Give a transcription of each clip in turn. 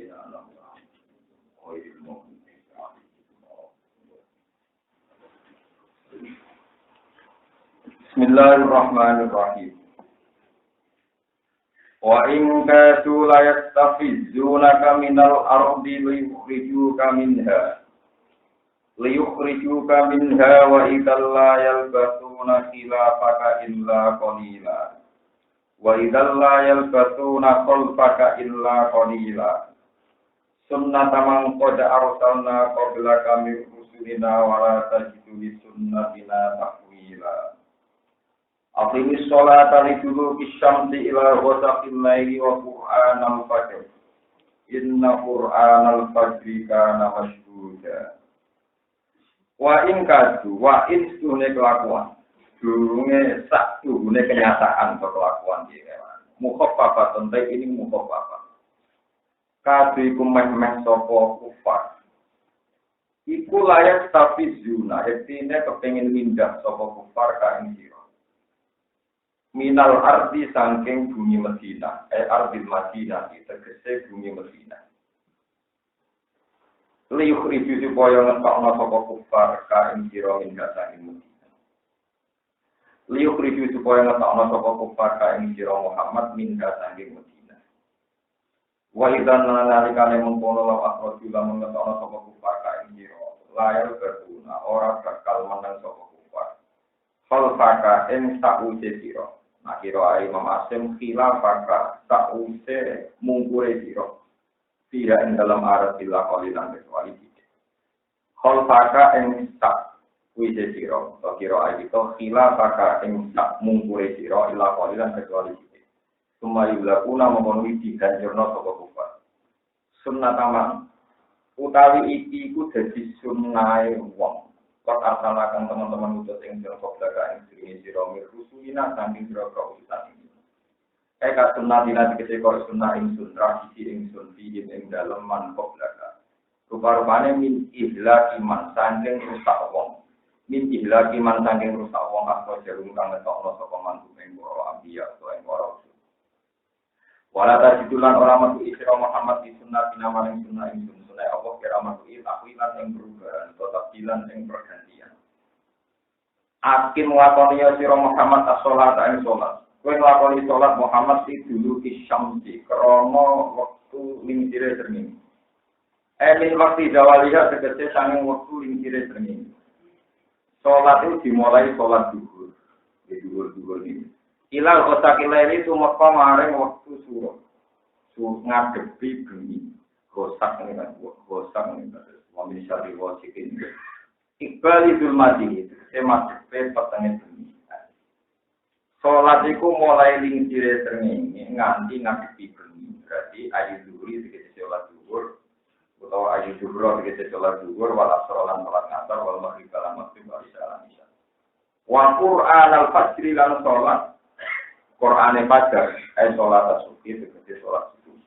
الذين أنعمت عليهم غير المغضوب عليهم. بسم الله الرحمن الرحيم. وإن كادوا ليستفزونك من الأرض ليخرجوك منها وإذا لا يلبثون خلافك إلا قليلا وإذا لا يلبثون خلفك إلا قليلا سنة من قد أرسلنا قبلك من رسلنا ولا تجد لسنتنا تحويلا أقم الصلاة لدلوك الشمس إلى غسق الليل وقرآن الفجر إن قرآن الفجر كان مشهودا. Wa in kadu, wa in setuhune kelakuan, durunge sak tuhune kenyataan kelakuan dia. Mukhaffafah tentai ini mukhaffafah. Kadu iku meh-meh sapa kufar. Iku layak tapi zuna, artine kepengin mindah sapa kufar ka ing sira. Minal ardi saking bumi Madinah, ardil Madinah tegese bumi Madinah. Liyuk review supaya ngetokno sapa kufar ka ing sira hingga saking Madinah. Liyuk review supaya ngetokno sapa kufar ka ing sira Muhammad hingga saking Madinah. Wa idzan nalikane mengkono law akhroju lan ngetokno sapa kufar ka ing sira layar berguna ora bakal menang sapa kufar. Fal faka ing sause sira. Nah kira Imam Asim khilafaka sause mungkure sira. Tidak ing dalam arah sila kalilan kecuali tidak. Khol faka ing tak wije siro, atau kiro ayito khila faka ing tak mungkure siro ila kalilan kecuali tidak. Semua yulakuna memenuhi dan jurno sopa kufar. Sunnah taman utawi iki ku dadi sunnai wong. Kok asalakan teman-teman utus ing sira koblaga ing sini siro mirusulina saking sira kautusan ini. Eka sunnah dina dikese kok sunnah ingsun tradisi ingsun fiin ing dalem manfaat belaka. Rupa-rupane min ihlak iman saking rusak wong. Min ihlak iman saking rusak wong apa jarum kang ngetokno sapa mantu ing para ambiya utawa ing para rasul. Wala tajidulan ora metu isra Muhammad di sunnah dina maring sunnah ingsun sunnah Allah kira metu akhiran ing perubahan tetap dilan ing pergantian. Akim lakoni sira Muhammad as-shalat ing salat. Kowe nglakoni salat Muhammad di dulu isyamsi krana wektu lingkire srengenge. Min waktu zawaliha tegese sanging wektu lingkire srengenge. Salat itu dimulai salat zuhur. Di zuhur iki. Ilal qosakilai tumeka maring wektu suruh. Ngadepi bengi. Qosak niku qosak niku. Wami sari wasikin. Iqbal idul madi. Semadepe petenge bengi. Salat iku mulai lingkire srengenge nganti ngadepi bengi. Berarti ayu zuhur iki salat zuhur utawa ayu zuhur iki salat zuhur wal asr lan salat asar wal maghrib lan maghrib wal isya. Wa Qur'an al-fajr lan salat Qur'ane fajar salat subuh iki salat subuh.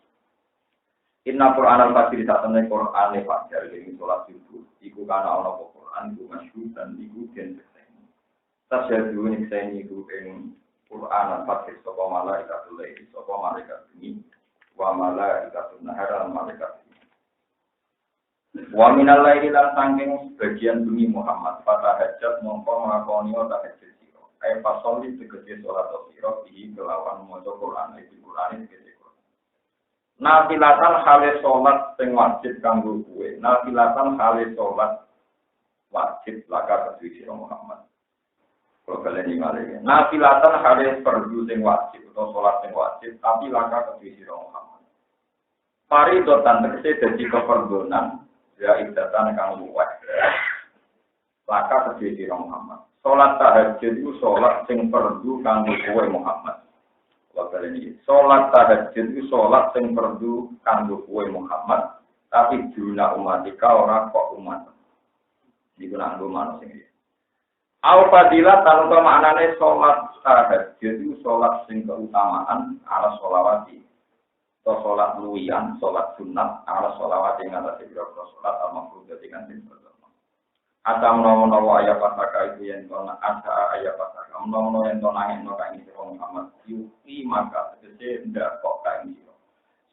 Inna Qur'an al-fajr satene Qur'ane fajar iki salat subuh. Iku kana ana Qur'an iku masyhur dan iku den tekeni. Tasawuf nyekeni iku ing Qur'an al-Fatih sapa malaikatul lail sapa malaikat bengi wa malaikatul nahar lan malaikat wa minal laili lan saking sebagian bengi Muhammad fatahajjat mongko nglakoni tahajjud sira ay pasoli tegese salat sira iki kelawan maca Qur'an iki Qur'an iki nafilatan hale salat sing wajib kanggo kowe nafilatan hale salat wajib laka kedhi sira Muhammad. Kalau kalian ingat nafilatan hari perdu sing wajib atau sholat sing wajib, tapi laka kedui sira Muhammad. Faridotan tegese dadi keperdonan, ya ibadatan kang luwih. Laka kedui sira Muhammad. Sholat tahajud itu sholat sing perdu kanggo kowe Muhammad. Kalau kalian ingat, sholat tahajud itu sholat sing perdu kanggo kowe Muhammad, tapi jumlah umatika ora kok umat. Iku nang manusia ini. Au fadilah tanpa maknane salat tahajud itu salat sing keutamaan ala sholawati. Atau salat luwian, salat sunat ala sholawati ngatasi berapa salat al-mafruḍah dengan sing pertama. Ata menawa ayat pasaka itu yang kena asa ayat pasaka menawa yang kena angin kang sira Muhammad yuki maka tegese ndak kok kang sira.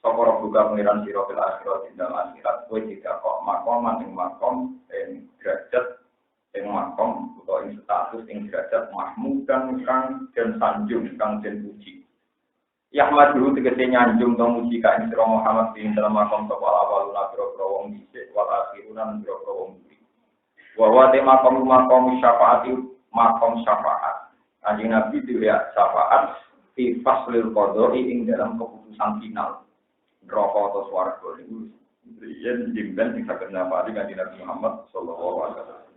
Sokoro buka pengiran siro fil akhirat di dalam akhirat kowe tidak kok makom ing makom ing derajat ing makom utawa ing status ing derajat mahmud dan sanjung kang den puji. Yahmad dulu tegese nyanjung to muji ka ing sira Muhammad ing dalam makom sapa awaluna biro wong dhisik wal akhiruna biro wong dhisik. Wa wa te makom syafaati makom syafaat. Kanjeng Nabi dilihat syafaat fi faslil qadai ing dalam keputusan final. Neraka atau swarga niku yen jimben sing saged nafati Kanjeng Nabi Muhammad sallallahu alaihi wasallam.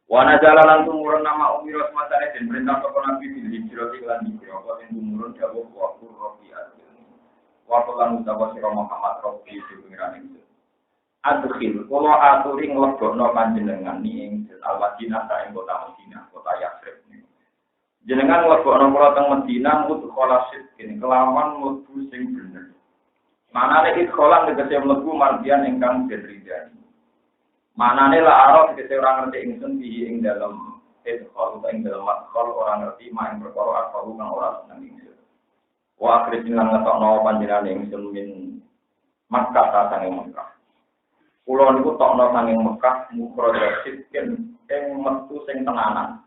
Wa nazala lan tumurun nama umiro semantane den perintah sapa Nabi hijrah lan hijrah apa sing tumurun dawuh wa qurrati atin. Wa lan utawa sira Muhammad rabbi pengiran ing adkhil kula aturi nglebokno panjenengan ing Al-Madinah ta ing kota Madinah, kota Yatsrib. Jenengan nglebokno kula teng Madinah mudkhala sidqin kelawan mlebu sing bener. Manane idkholan tegese mlebu mardian ingkang den ridani. Manane la arep tegese ora ngerti ingsun di ing dalem idkhol ing dalem madkhol ora ngerti main perkara aku kang ora seneng ingsun. Wa akhirnya lan ngetokno panjenengan ingsun min Makkah ta sange Makkah. Kula niku tokno sange Makkah mukroja sidken ing metu sing tenanan.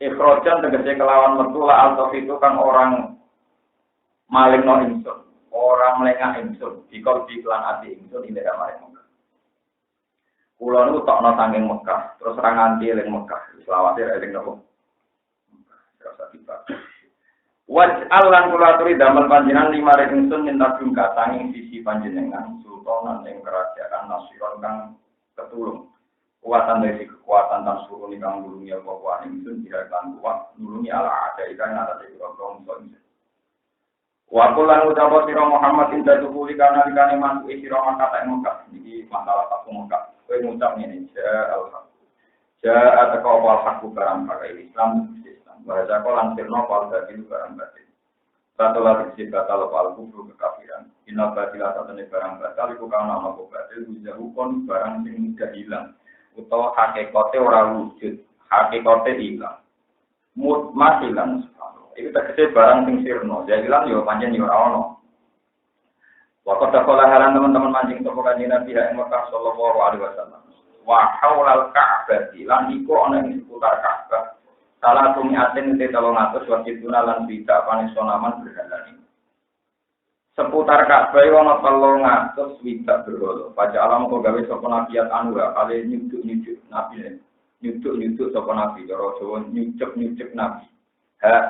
Ikhrojan tegese kelawan metu la altof itu kang orang malingno ingsun. Orang melengah ingsun, dikol diklan ati ingsun ini tidak maring Mekah. Kulo niku tokno saking Mekah, terus ra nganti eling Mekah, selawase eling nopo? Mekah, rasa tiba. Waj'al lan kula aturi damel panjenengan lima ingsun minta bungka sanging sisi panjenengan sultanan ing kerajaan Nasiron kang ketulung. Kuatan dari kekuatan tan suruh kang nulungi apa ingsun dirakan kuat nulungi ala ada ikan atase kira-kira ingsun. Wa qul ucapo sira Muhammad inda tukuli kana likane mantu sira kata Mekah iki masalah tak Mekah kowe ngucap ngene al-haq ja ataka wal haqu barang pakai Islam bahasa kok langsirno wal batil barang batil batalah diksi batal wal kufur kekafiran inna batila satene barang batal iku kana ana batil hujahukon barang sing mudah hilang utawa hakikate ora wujud hakikate ilang mutmasilan. Itu tegese barang sing sirna, jadilan yo pancen yo ora ono. Waktu sekolah halan teman-teman mancing toko kanjeng Nabi ing Mekah sallallahu alaihi wasallam. Wa haulal Ka'bah lan iku ana ing seputar Ka'bah. Salah tumi aten te 300 wasituna lan bida panisonaman berhalani. Seputar Ka'bah ana 300 widak berhala. Baca alam kok gawe sapa nabiat anwa kali nyuduk-nyuduk nabi. Nyuduk-nyuduk sapa nabi cara Jawa nyucuk-nyucuk nabi.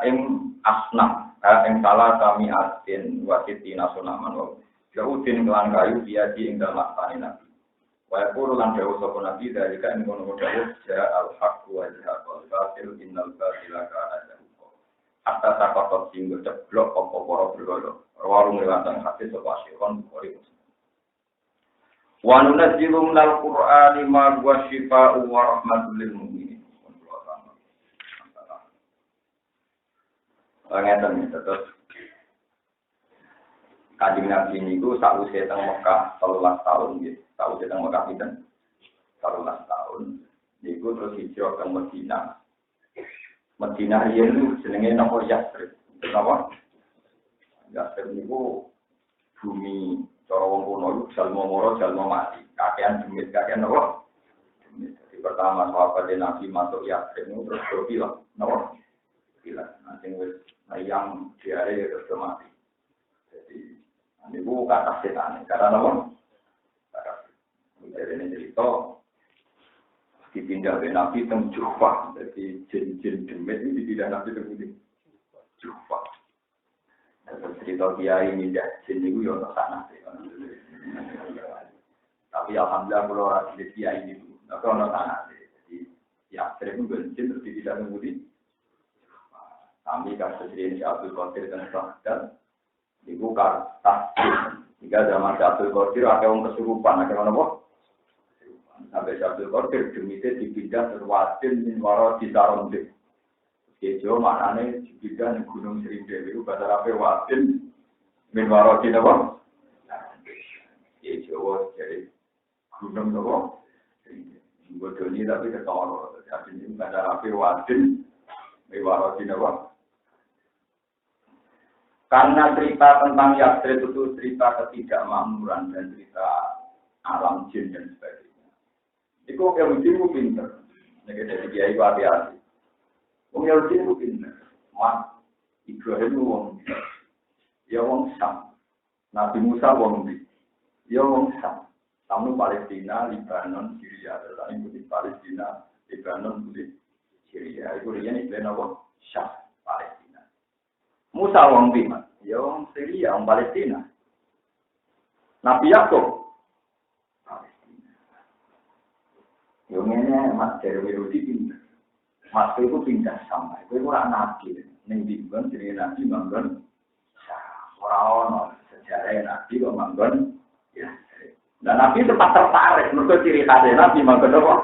Ing asnam, ing salah kami asin wasiti nasonaman wa jauhin kelan kayu biadi ing dalem lakane nabi. Wa yaqulu lan dawuh sapa nabi dari ka ing kono dawuh ja al haqq wa al batil innal batila kana zahuqa. Hatta takot sing ceblok apa para berhala. Warung lewatan hadis sapa Syaikhon Bukhari. Wa nunazzilu minal Qur'ani ma huwa syifaa'un wa rahmatul lil mu'minin. Ngeten terus Kanjeng Nabi niku sakwise teng Mekah 13 tahun nggih. Sakwise teng Mekah pinten? 13 tahun. Niku terus hijrah ke Madinah. Madinah yen jenenge napa Yatsrib. Napa? Yatsrib niku bumi cara wong kuno iku jalma mara jalma mati. Kakean demit kakean napa? Jadi pertama sahabat Nabi masuk Yatsrib niku terus bilang napa? Bilang nanti wis yang diare terus mati. Jadi ini bukan kata setan, karena apa? Jadi ini cerita dipindah ke Nabi teng Jufa. Jadi jin-jin demit ini dipindah Nabi teng Jufa. Dan cerita kiai pindah jin itu ya sana. Tapi alhamdulillah kalau orang di kiai itu, tapi orang sana. Jadi ya sering bensin terus dipindah teng kami kasus ini Abdul Qadir dan Sahdan dibuka tasbih. Jika zaman Abdul Qadir ada orang kesurupan, ada orang apa? Sampai Abdul Qadir demite dipindah terwatin min waro di Sarondek. Kejo maknanya dipindah di Gunung Serindel itu bahasa apa watin min waro di apa? Kejo jadi gunung apa? Bodoh ini tapi ketoro. Jadi ini bahasa apa watin min waro di apa? Karena cerita tentang Yatsrib itu cerita ketidakmakmuran dan cerita alam jin dan sebagainya. Itu Yahudi itu pinter. Jadi dari dia itu hati-hati. Yahudi itu pinter. Mak, Ibrahim itu wong. Ya wong Sam. Nabi Musa wong. Ya wong Sam. Tamu Palestina, Lebanon, Syria. Tadi putih Palestina, Lebanon, putih Syria. Itu dia ini benar wong Syam Palestina. Musa wong Bima. Ya wong Syria, wong Palestina. Nabi Yakub Palestina. Yo ngene Mas Dewi Rudi pindah. Mas itu pindah sama. Itu ora nabi. Ning dibon jenenge nabi manggon. Ora ono sejarah nabi kok manggon. Ya. Dan nabi sempat tertarik mergo ciri khas nabi manggon apa?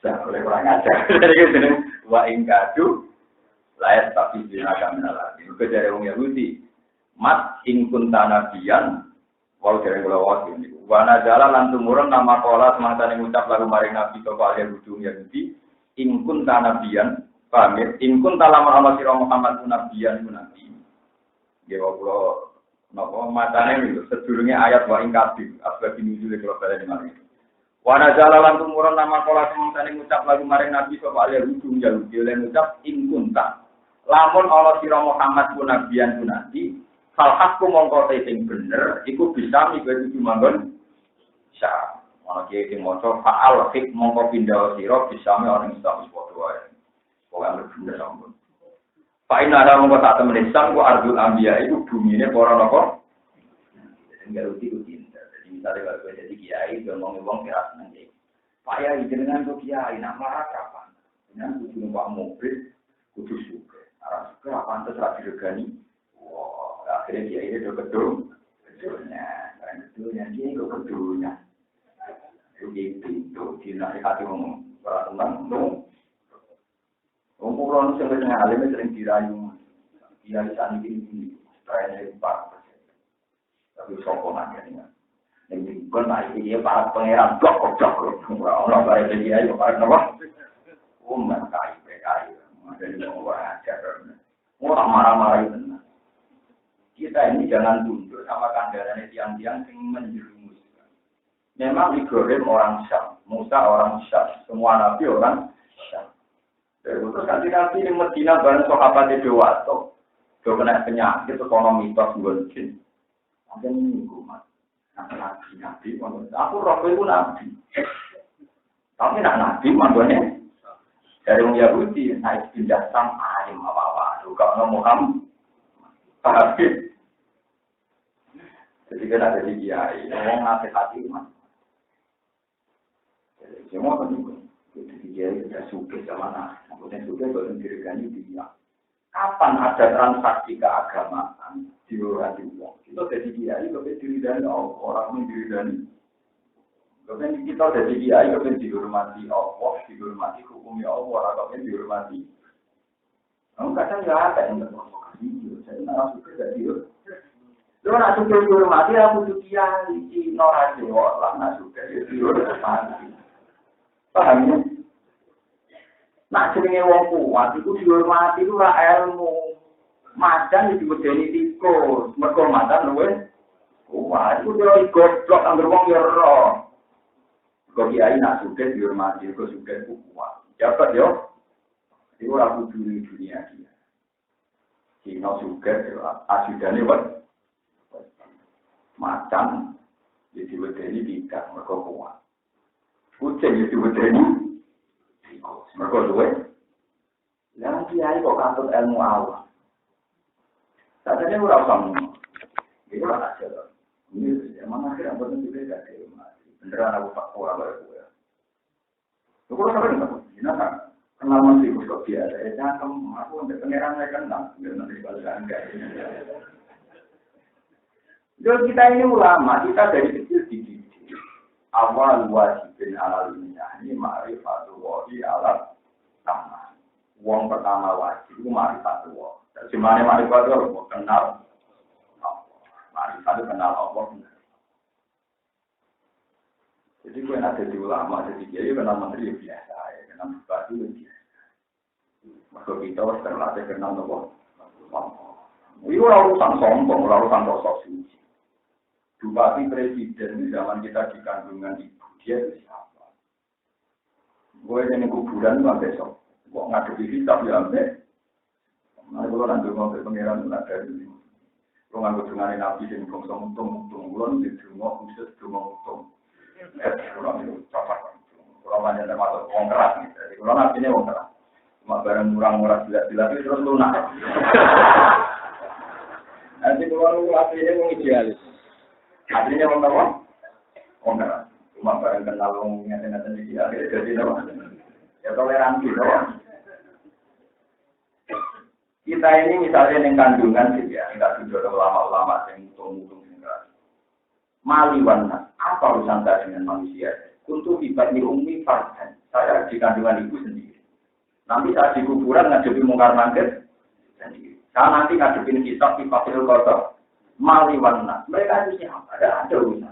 Saya oleh kurang ajar. Jadi jeneng wa ingkadu layak tapi dinaga menalati. Mergo jare wong Yahudi. Mat ing kunta nabiyan wau jare kula wae niku. Wa najala lan tumurun nama qala semangtane ngucap lagu maring nabi kok kalian kudu Yahudi. In kunta nabiyan, paham ya? In kunta lamun ana sira Muhammad nabiyan nabi. Nggih kula napa matane niku sedurunge ayat wa ing kabeh asbab nuzul kula baleni mari. Wa najala lan tumurun nama qala semangtane ngucap lagu maring nabi kok kalian kudu Yahudi oleh ngucap in kunta. Lamun ana sira Muhammad nabiyan nabi, fal hakku mongko sing bener iku bisa mibe kudu manggon sa. Ana kiye sing maca fa'al hik mongko pindah sira bisa me ana ing status padha wae. Pokoke bener sampun. Fa inna ala mongko sak temene sang ku ardul anbiya iku bumine para napa? Enggak rutin. Jadi misalnya kalau jadi kiai ngomong wong kira seneng iki. Pak Yai jenengan kok kiai nak marah kapan? Jenengan kudu numpak mobil kudu suka. Arah suka apa antes ra diregani. Wah, akhirnya kiai itu kedung. Kedungnya, karena kedungnya kiai kok kedungnya. Itu dinasihati ngomong para teman ngomong orang sering ngalim sering dirayu dia di sana ini saya empat tapi sokongan ya ini bukan lagi dia para pangeran blok orang para dia itu para apa umat kai dari orang ajar orang marah-marah itu kita ini jangan tunduk sama kandarannya tiang-tiang yang menjerumus. Memang Ibrahim orang Syam, Musa orang Syam, semua nabi orang Syam. Terus nanti di Medina bareng sahabat Dewato, do kena penyakit ekonomi tos nggonjin. Ada minggu mas, nabi, aku roh itu nabi. Tapi nak nabi manggone dari orang Yahudi naik pindah Syam alim apa-apa, juga orang Muhammad. Tapi jadi kan ada di kiai, orang nasihati mas. Semua penting. Jadi dia sudah suka sama anak. Maksudnya suka kalau dirikan dia. Kapan ada transaksi keagamaan di luar uang? Kita jadi dia, kita diri dari orang mendiri dari. Kemudian kita jadi dia, kita dihormati Allah, dihormati hukumnya Allah, orang dihormati. Kamu kadang nggak ada yang berprovokasi. Saya nggak suka jadi. Kalau nak suka dihormati, aku tuh dia di norasi orang nak suka dihormati. Paham ya? Nak jenenge wong kuat itu dihormati itu ora ilmu. Macan diwedeni tikus, mergo macan luwih kuat. Iku yo goblok anggere wong yo ora. Kok kiai nak sugih dihormati, kok sugih kuat. Jabat yo. Iku ora kudu dunia dia. Cina sugih asudane wae. Macan diwedeni tidak mergo kuat. Kucing itu berdiri, mereka luwe. Yang kiai kok kantut ilmu Allah. Tadinya orang sama, itu lah aja. Ini emang akhirnya benar juga tidak dihormati. Beneran aku tak kuat oleh gue. Lu kalau sampai nggak, ini kan kenal masih kok biasa. Jangan aku untuk pengeran mereka kenal, biar nanti balasan enggak. Jadi kita ini ulama, kita dari kecil dididik. Awal wajibin alal ini ma'rifatullah alat sama. Uang pertama wajib itu ma'rifatullah. Jadi mana ma'rifatullah kenal Allah. Ma'rifat itu kenal Allah. Jadi gue ada di ulama, jadi dia kenal menteri biasa, kenal bupati biasa. Maka kita harus terlatih kenal Allah. Itu urusan sombong, urusan sosok suci. Bupati presiden di zaman kita di kandungan ibu, dia itu siapa? Gue ini kuburan itu besok. Gue ngadepi kitab ya sampai. Nah, kalau nanti mau ke pengiran ada di sini. Kalau nggak dengan nabi sini untung, bulan di rumah khusus rumah untung. Kalau itu cocok. Kalau banyak termasuk uang keras, jadi kalau nabi ini uang keras. Cuma barang murah-murah jelas-jelas itu terus lunak. Nanti kalau aslinya mau idealis. Aslinya orang apa? Orang keras. Cuma barang kenal orang ngeten-ngeten idealis. Jadi apa? Ya toleransi, apa? Kita ini misalnya yang kandungan gitu ya. Kita sudah ada ulama-ulama yang mutung-mutung keras. Maliwan, apa urusan saya dengan manusia? Untuk ibadah umi farhan. Saya di kandungan ibu sendiri. Nanti saat di kuburan ngadepi mungkar nangkir sendiri. Saya nanti ngadepin kitab di Fathul Qadar. Maliwana. Mereka itu siapa? Ada urusan.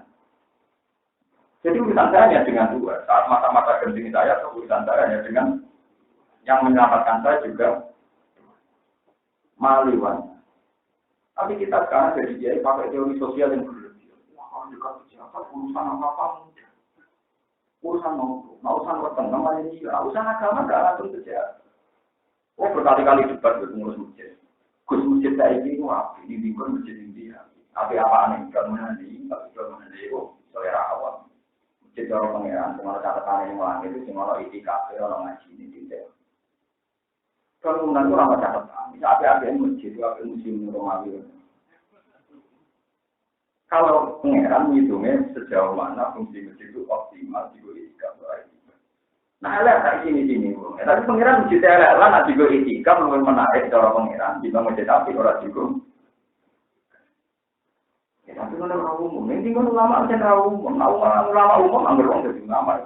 Jadi urusan saya hanya dengan dua. Saat masa-masa genting saya, urusan saya hanya dengan yang menyelamatkan saya juga Maliwana. Tapi kita sekarang jadi dia pakai teori sosial yang berlebihan. Wah, dekat siapa? Urusan apa-apa mudah. Urusan urusan weteng, namanya ini. Urusan agama nggak langsung saja. Oh, berkali-kali debat dengan masjid. Gus masjid saya ini apa? Ini bingung masjid India. Apa nih? Kalau nanti, kalau nanti, selera awam. Masjid orang pengiran, semua catatan yang ulang itu, semua orang itikaf, orang ngaji ini tidak. Kalau nanti orang catatan, apa yang masjid itu, apa musim Romawi. Kalau pengiran menghitungnya sejauh mana fungsi masjid itu optimal juga itikaf. Nah, lihat sini. Tapi pengiran masjid elek lah, nanti juga itikaf lebih menarik cara pengiran. Jika masjid api orang juga. Ya, tapi kalau orang umum, ini kan ulama macam orang umum. Ulama umum ambil uang dari ulama.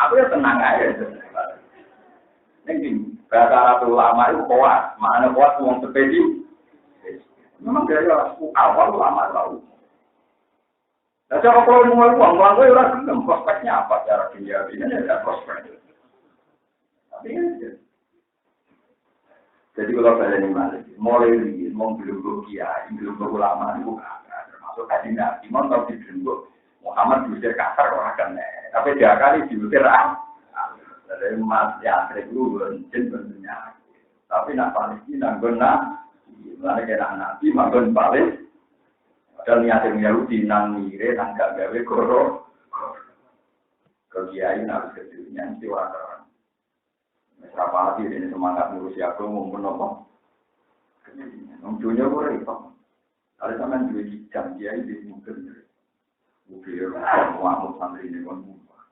Aku ya tenang aja. Ini bahasa ulama itu kuat. Mana kuat uang sepedi. Memang dari awal ulama tahu. Nah, cara kalau mau uang gue orang gelem prospeknya apa cara dia ini ada prospek. Tapi jadi kalau saya ini mulai ini mau belum kiai, belum ulama itu termasuk kaji nabi, mau tahu belum Muhammad diusir kasar orang kan, tapi dia kali diusir dari mas ya seribu jin bentuknya. Tapi nak Palestina guna, mana kena nabi makan Palestina. Dan niatnya Yahudi nang mire nang gak gawe koro. Kiai harus kecilnya mesti wajar. Mesra hati ini semangat ngurusi aku mumpun apa? Dunia boleh itu. Kalau sampean duwe jam kiai di mungkin. Mungkin mau santri ini kon buka.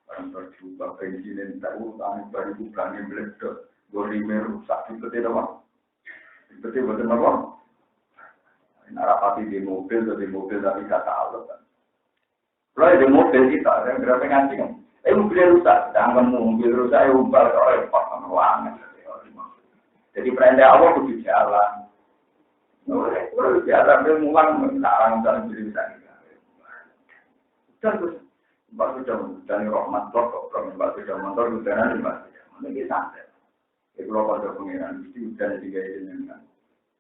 Barang berjumpa pensiun tahu tani baru bukan yang beledot. Gorimer rusak itu tidak apa? Itu betul apa? Narapati di mobil tapi gak tahu kan. Kalau di mobil kita, yang berapa ngaji kan? Mobilnya rusak, jangan mobil rusak, umbal kalau repot sama uang. Jadi perintah Allah kudu jalan. Kalau jalan dia mulang, larang jalan jadi bisa. Terus, baru dari rahmat kok, baru dari motor hujanan di masjid. Ini santai. Kalau pada pengiran, mesti hujan tiga ini kan.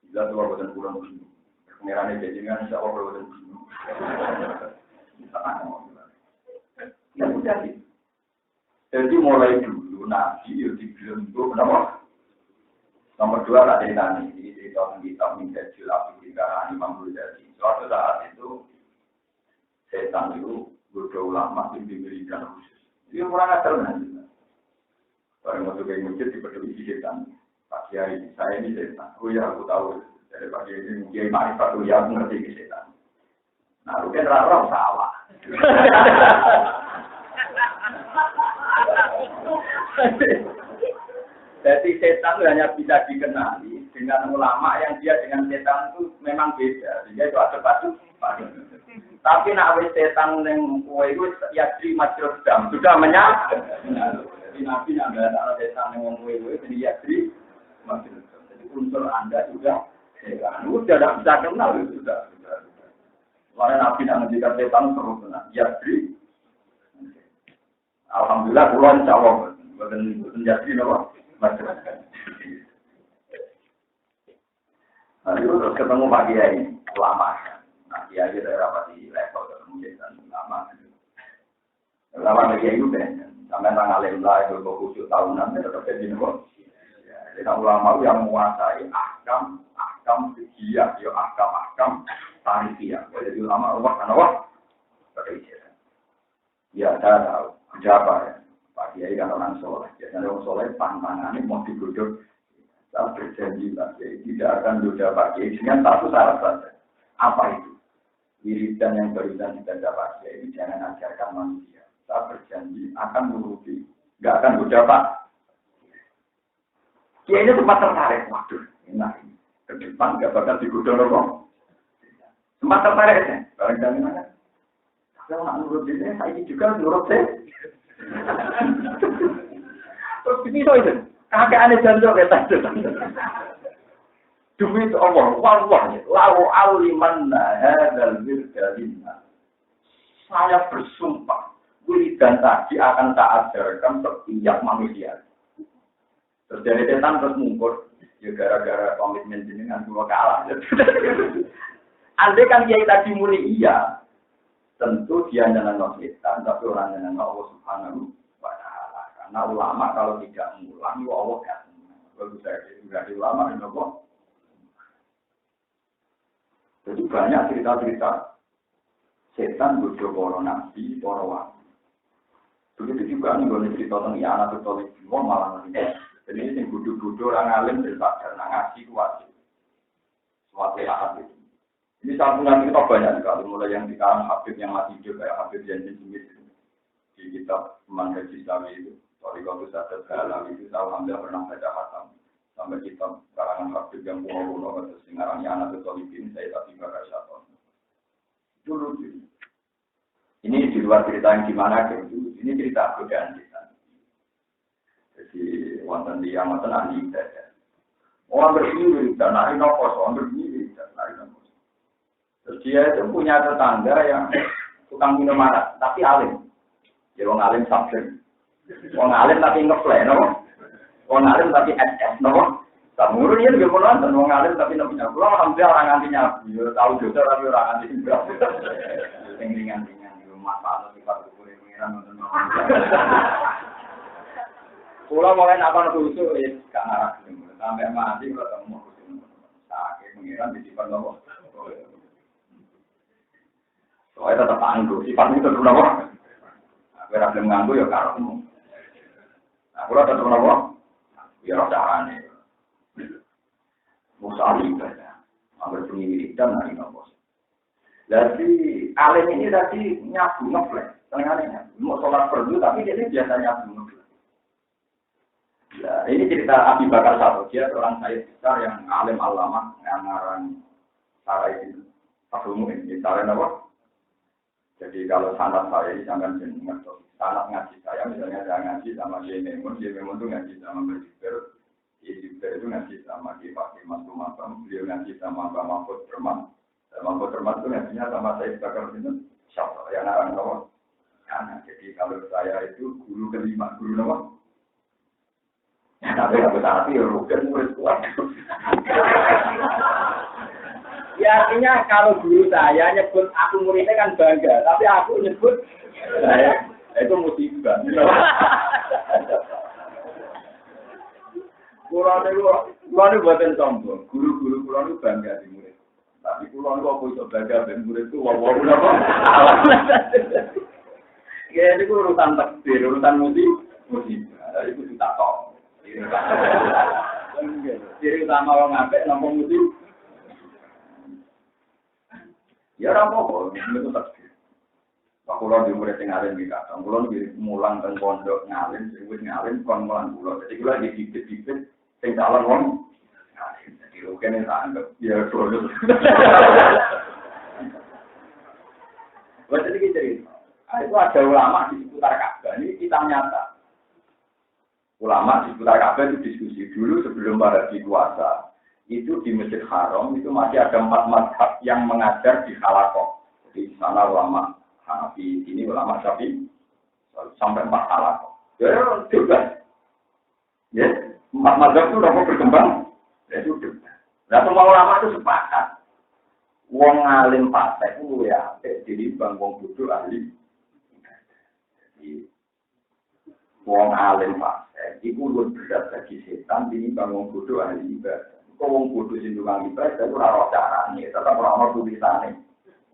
Jelas kalau bukan pulang begini. Pengirannya jadinya insya Allah berwujud bingung. Ya udah sih. Jadi mulai dulu nabi itu dibentuk kenapa? Nomor 2 tak cerita ini di tahun kita minta jilaf di karena Imam Ghazali. Suatu saat itu setan itu berdoa ulama yang diberikan khusus. Dia kurang ajar nanti. Orang masuk ke masjid diberi setan. Pak Kiai, saya ini setan. Oh ya aku tahu. Dari pagi ini mungkin marifat tuh ya mengerti setan. Nah, mungkin rara salah. Jadi setan itu hanya bisa dikenali dengan ulama yang dia dengan setan itu memang beda. Dia itu ada batu. Tapi nak wis setan yang kue itu ya di majlis dam sudah menyatu. Jadi nabi nak ada setan yang kue itu jadi ya di majlis dam. Jadi unsur anda juga udah tidak bisa kenal itu sudah. Karena Nabi nak menjadikan setan terus kenal. Ya beri. Alhamdulillah pulau insya Allah menjadi apa? Nah, itu terus ketemu Pak Kiai ulama. Nah, Kiai daerah pasti level ketemu dan ulama. Ulama Kiai itu kan, sampai tanggal lemlah itu khusus tahunan tetap jadi nopo. Jadi ulama yang menguasai ahkam fikih, ya ahkam tarifiyah. Jadi ulama kan apa? Berbeda. Ya saya tahu. Ada apa ya? Pak Kiai kan orang soleh. Biasanya orang soleh pantangannya mau digodok. Saya berjanji Pak Kiai tidak akan duda Pak Kiai dengan satu syarat saja. Apa itu? Wiridan yang barusan dibaca Pak Kiai ini jangan ajarkan manusia. Saya berjanji akan menuruti. Nggak akan duda Pak. Kiai ini sempat tertarik. Waduh, enak ini. Ke depan nggak bakal digodok loh. Sempat tertarik ya. Barang-barang mana? Kalau nak nurut dia, saya juga nurut saya. Terus begini so itu. Kakek aneh jantung ya tadi. Demi itu Allah, lau aliman hadal wirdalina. Saya bersumpah, wiridan tadi akan tak ajarkan setiap manusia. Terus dari setan terus mungkur, ya gara-gara komitmen jenengan dua kalah. Andai kan kiai tadi muli iya, tentu dia nyenang setan, tapi orang nyenang Allah Subhanahu wa Ta'ala. Karena ulama kalau tidak mengulang, Allah kan. Bagus saya ulama dan Allah. Jadi banyak cerita-cerita setan bodoh para nabi, para wali. Begitu juga nih kalau cerita tentang anak tertulis semua malah nanti. Jadi ini bodoh-bodoh orang alim bersadar, ngaji kuat. Suatu ahad itu. Ini sambungan kita banyak sekali, mulai yang sekarang Habib yang masih hidup kayak Habib Janji Smith di kitab Manhaj Islami itu. Sorry kalau saya terhalang itu, saya alhamdulillah pernah baca khatam. Sampai kitab karangan Habib yang kuno-kuno, terus dengarannya anak Betolibin, saya tadi bakal syaitan. Dulu ini di luar cerita yang gimana gitu, ini cerita godaan kita. Jadi wonten dia wonten ahli ibadah. Orang berdiri dan hari nafas, orang berdiri dan hari nafas. Terus dia itu punya tetangga yang tukang minum arak, tapi alim. Dia orang alim sabsen. Orang alim tapi ngeplay, no? Orang alim tapi SS, no? Samurun dia juga mau nonton, orang alim tapi namanya. Kalau alhamdulillah orang antinya, dia tahu juga tapi orang anti berapa. Ringan-ringan di rumah panas di pasar kulineran nonton. Kalau mau apa khusus, ya gak ngarah. Sampai mati kalau kamu mau khusus. Sakit mengiran di sifat lo. Soalnya tetap anggur, sifatnya tetap apa? Aku rasa mengganggu ya karena aku rasa tetap apa? Ya rasa aneh. Musa ibadah, ambil penyidik dan hari nafas. Jadi alim ini tadi nyabu ngeflek, tengahnya mau sholat fardu tapi dia biasa nyabu ngeflek. Ya, ini cerita Abi Bakar Satu, dia seorang sayyid besar yang alim alama, yang ngarang cara itu, ilmu ini, cara apa? Jadi kalau sanad saya ini jangan jenengan, sanad ngaji saya misalnya saya ngaji sama Jememun itu ngaji sama Berjiber, Berjiber itu ngaji sama Ki Fatimah Sumakam, beliau ngaji sama Mbak Mahfud Berman, Mahfud Berman itu ngajinya sama Sayyid Bakar itu siapa yang ngarang nama? Karena jadi kalau saya itu guru kelima, guru nama. Ya tapi aku tapi rugen murid kuat. Ya artinya kalau guru saya nyebut aku muridnya kan bangga, tapi aku nyebut saya itu musibah. Kulo itu buatan sombong, guru-guru kulo itu bangga di murid. Tapi kulo itu apa itu bangga di murid itu wawahu apa? Ya itu urusan takdir, urusan musibah. Itu kita tahu. Ciri utama orang ngapik nampung musibah. Ya rampok, itu takdir. Pak Kulon di murid ngalim di kata, Kulon di mulang dan pondok ngalim, disebut ngalim kon mulang Kulon. Jadi Kulon di bibit-bibit, sing calon wong ngalim. Jadi mungkin yang tak anggap ya dulu. Buat jadi cerita, itu ada ulama di seputar Ka'bah. Ini kita nyata. Ulama di seputar Ka'bah itu diskusi dulu sebelum para dikuasa. Itu di Masjid Haram itu masih ada 4 mazhab yang mengajar di Halakoh. Jadi di sana ulama Hanafi, ini ulama Syafi'i sampai 4 Halakoh. Ya juga. Ya, 4 mazhab itu udah berkembang. Ya sudah. Nah, semua ulama itu sepakat. Wong alim fasik ku ya, jadi bang wong bodoh ahli. Jadi wong alim fasik iku luwih berat bagi setan tinimbang wong bodoh ahli ibadah. Kok wong bodoh sing tukang ibadah ora ora carane, tetep ora ono tulisane.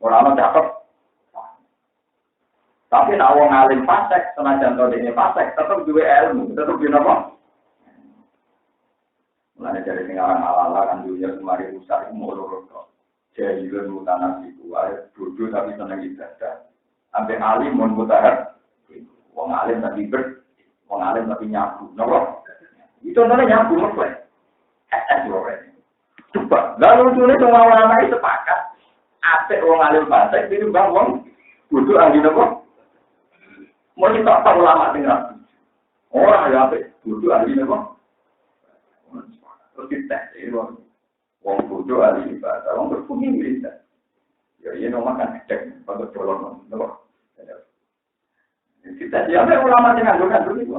Ora ono catet. Tapi nek wong alim fasik, senajan to dene fasik, tetep duwe ilmu, tetep duwe napa? Mulane dari sing aran ala-ala kan dunia kemari rusak iku loro tok. Jahilun mutanasiku, bodoh tapi senang ibadah. Sampai alim mau mutahar, wong alim tapi wong alim tapi nyabu, nopo. Itu contohnya nyabu nopo. Coba, lalu tulis semua ulama itu sepakat. Apik wong alim fasik, itu bang wong bodoh ahli nopo. Mau kita tahu ulama tinggal. Orang ya apik, bodoh ahli nopo. Terus kita, wong bodoh ahli ibadah, wong berfungsi ibadah. Ya ini makan cek pada colong, nopo. Kita siapa ulama yang nganggur itu?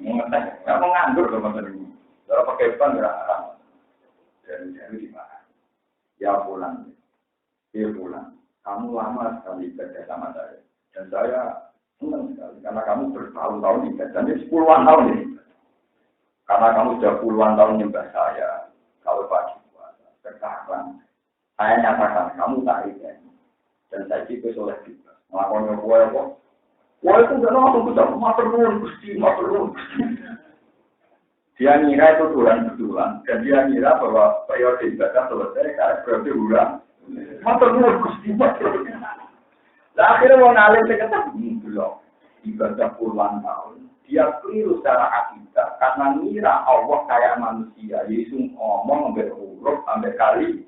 Nggak mau nganggur teman-teman ini. Kalau pakai ban berarti dari di mana? Ya pulang. Kamu lama sekali ibadah sama saya, dan saya senang sekali karena kamu bertahun-tahun ibadah, jadi puluhan tahun ini. Karena kamu sudah puluhan tahun nyembah saya. Kalau pagi puasa, sekarang saya nyatakan kamu tak ibadah dan saya juga soleh juga. Melakukan kue. Wah itu udah langsung kita maturun, gusti. Dia ngira itu bulan-bulan dan dia ngira bahwa periode ibadah selesai karena periode bulan. Maturun, gusti. Nah, akhirnya mau ngalir sekitar belum ibadah puluhan tahun. Dia keliru secara akidah karena ngira Allah kayak manusia. Yesus ngomong sampai huruf sampai kali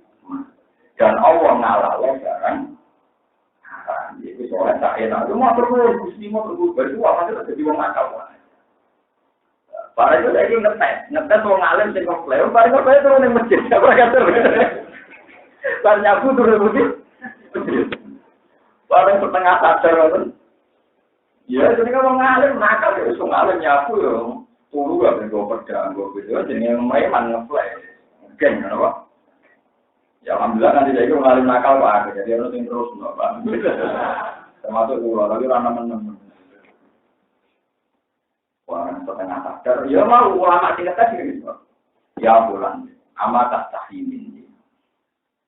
dan Allah ngalah barang. Itu soalnya tak enak. Itu mau terus, berdua masih terjadi wong akal. Para itu saya ingin ngetes wong alim sing komplain. Para itu saya turun yang masjid, apa kata? Para nyabu turun putih. Para setengah sadar kan. Ya, jadi kalau wong alim nakal ya, wong alim nyabu ya. Turu gak bisa pedang, gue jadi yang memang ngeplay. Mungkin, kenapa? Ya alhamdulillah nanti saya ngalim nakal Pak, jadi harus terus Pak. Termasuk pulau, tapi rana menemen. Wah, setengah sadar. Ya mau ulama tingkat tadi gitu. Ya bulan, amat tahimin.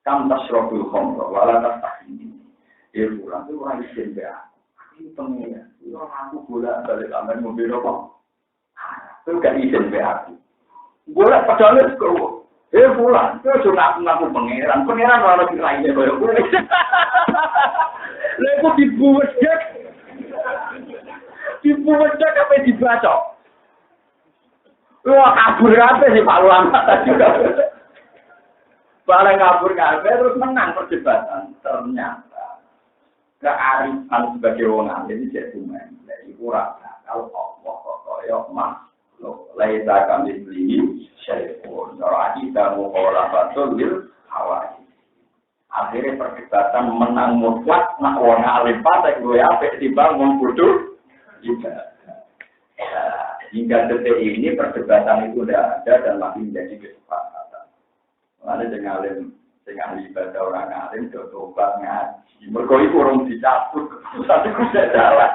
Kam tasroful khamra, wala tahimin. Ya bulan itu orang isin ya. Ini pengen. Itu aku bola balik aman mobil apa? Itu gak isin ya aku. Bola padahal itu pulang, itu ngaku pangeran orang lainnya kayak gue. Lalu dibuat apa dibaca? Wah kabur apa sih Pak Ulama tadi? Barang kabur terus menang perdebatan. Ternyata kearifan sebagai orang alim jadi main. Jadi kurang kalau Allah koyok makhluk, laisa kami beli. Syai'un, kalau kita mukola batul bil awal. Akhirnya perdebatan menang mutlak, nak wong alim patek gue apik timbang wong bodoh. Hingga detik ini perdebatan itu sudah ada dan masih menjadi kesepakatan. Ada dengan alim, dengan ibadah orang alim, coba ngaji. Mereka itu orang dicabut, keputusan itu sudah jalan.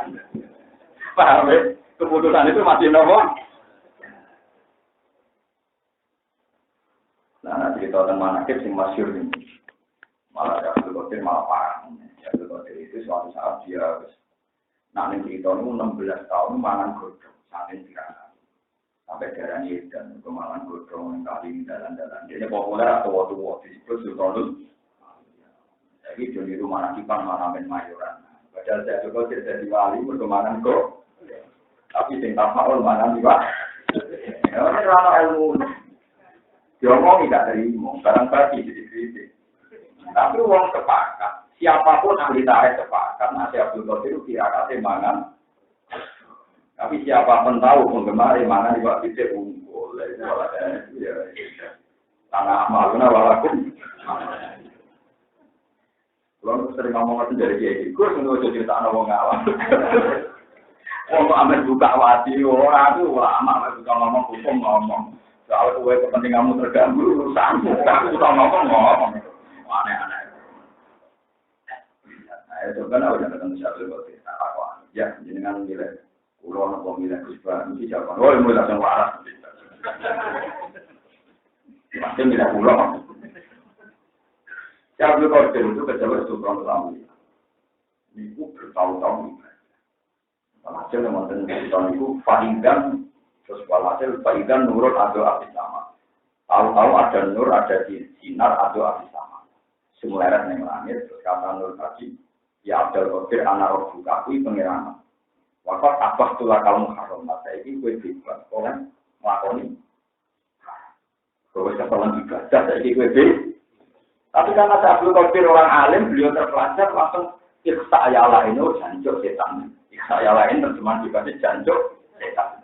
Paham ya? Keputusan itu masih nomor. Nah, cerita tentang manakib yang masyhur ini. Malah Abdul Qadir malah parah. Abdul Qadir itu suatu saat dia nanti cerita itu 16 tahun mangan godhong sampai tirakat. Sampai darah dan kemalan godhong kali dalan-dalan. Dia populer atau waktu disebut Sultanul. Jadi di rumah nakipan malah main mayoran. Padahal saya juga tidak jadi wali berkemanan kok. Tapi sing tafaul mangan juga. Ya ora ilmu. Dia ngomong tidak terima, barang bagi jadi kritik. Tapi uang sepakat, siapapun ahli tarikh sepakat, nasi Abdul Qadir itu tirakatnya mangan. Tapi siapapun tahu penggemar mangan di waktu itu unggul. Tanah amaluna walakum. Kalau sering ngomong itu dari kiai, gue sendiri cerita anak wong awam. Wong amat buka wati, orang itu ulama, bukan ngomong hukum ngomong. Soal kue kepentinganmu terganggu urusanmu, aku tak ngomong. Aneh-aneh. Nah, sebenarnya udah ketemu siapa lagi? Aku ya, jenengan milih pulau atau milih kusba, mesti siapa? Oh, mulai langsung waras. Pasti milih pulau. Siapa Qadir itu kejabat Sultan Islam. Itu bertahun-tahun. Hasil yang mantan Sultan itu faidan, terus walhasil faidan nurut atau api sama. Tahu-tahu ada nur, ada sinar atau api sama. Semua yang langit, terus kata nur tadi. Ya Abdul Qadir anak roh bukaku pengiraman. Wafat abah tulah kalau haram masa ini gue bebas. Kau kan melakoni. Kalau setelah ibadah saya ini gue bebas. Tapi karena Abdul Qadir orang alim, beliau terpelajar langsung ikhsa ayalah ini jancuk setan. Ikhsa ayalah ini terjemahan juga jancuk setan.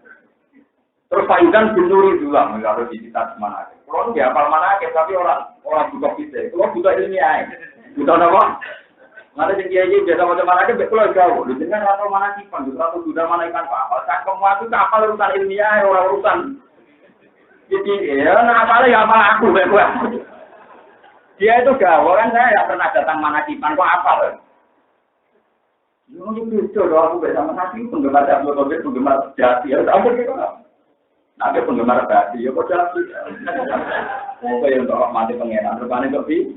Terus Faidan bin Nuri juga mengaruh di kita mana. Kalau dia hafal mana tapi orang buka kita. Kalau buka ilmiah, buka apa? Mana sih kiai biasa macam mana aja, betul jauh. Lu dengar atau mana sih pandu atau sudah mana ikan kapal? Kan kamu itu kapal urusan ilmiah, orang urusan. Jadi ya, nah apa ya apa aku gue. Dia itu gawe kan saya nggak pernah datang mana kipan kok apal. Yo itu loh aku bersama nasi penggemar Abdul Qadir penggemar jati ya tahu gitu kan. Nanti penggemar jati ya kok jati. Oke yang untuk mati pangeran, rupanya lebih.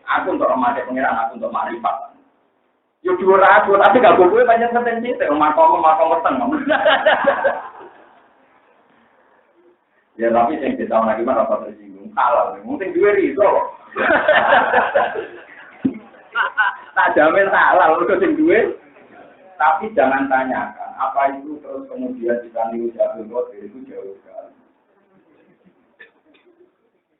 Aku untuk mati pangeran, aku untuk makrifat. Yo juara aku, tapi gak gue banyak potensi, saya makom weteng. Ya tapi yang kita lagi mana apa tersinggung, halal, mungkin dua itu. Tak jamin halal, udah sing dua. Tapi jangan tanyakan, apa itu terus kemudian kita niru Abdul Qadir itu jauh sekali.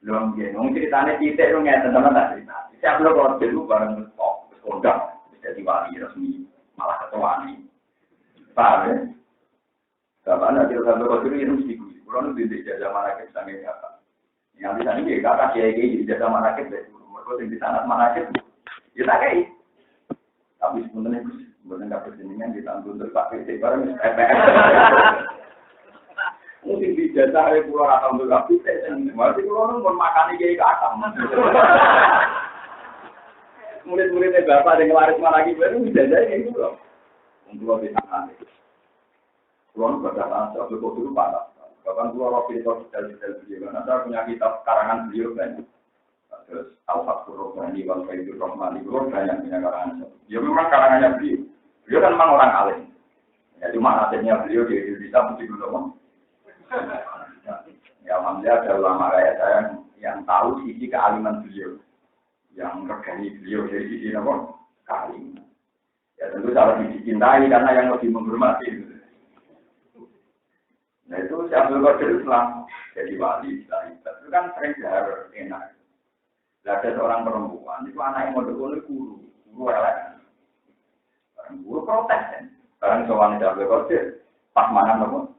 Belum ya, mungkin ceritanya titik itu nggak teman-teman cerita. Siapa lo kalau dulu bareng berkok, berkodam, jadi wali resmi, malah ketua nih. Paham ya? Kapan nanti Abdul Qadir itu mesti gue. Kalau nanti di jasa manakib sangat kata. Yang di sana dia kata kiai di jasa manakib deh. Mereka di sana manakib, ya tak kayak. Tapi sebenarnya nggak persendingan ditanggung untuk pakai bareng SPM. Mungkin di jasa hari pulau atau untuk kapit, masih pulau pun makan kiai kakak. Murid-muridnya bapak yang ngelaris lagi baru bisa jadi itu loh. Untuk di sana. Pulau berkata Abdul Qadir parah. Bahkan pulau Rofi itu detail beliau. Karena punya kitab karangan beliau kan. Terus Al-Fatihah Rohani, Wal-Faidur Rahmani, pulau banyak punya karangan. Ya memang karangannya beliau. Beliau kan memang orang alim. Ya cuma nasibnya beliau di Indonesia mesti belum. Ya alhamdulillah ada ulama kayak saya yang tahu sisi kealiman beliau, yang regani beliau dari sisi apa? Kealiman. Ya tentu harus dicintai karena yang lebih menghormati. Nah itu si Abdul Qadir Islam jadi wali Islam itu kan sering dahar enak. Ada seorang perempuan itu anak yang mau guru elek. Guru protes kan. Sekarang soalnya Abdul Qadir pas mana nopo?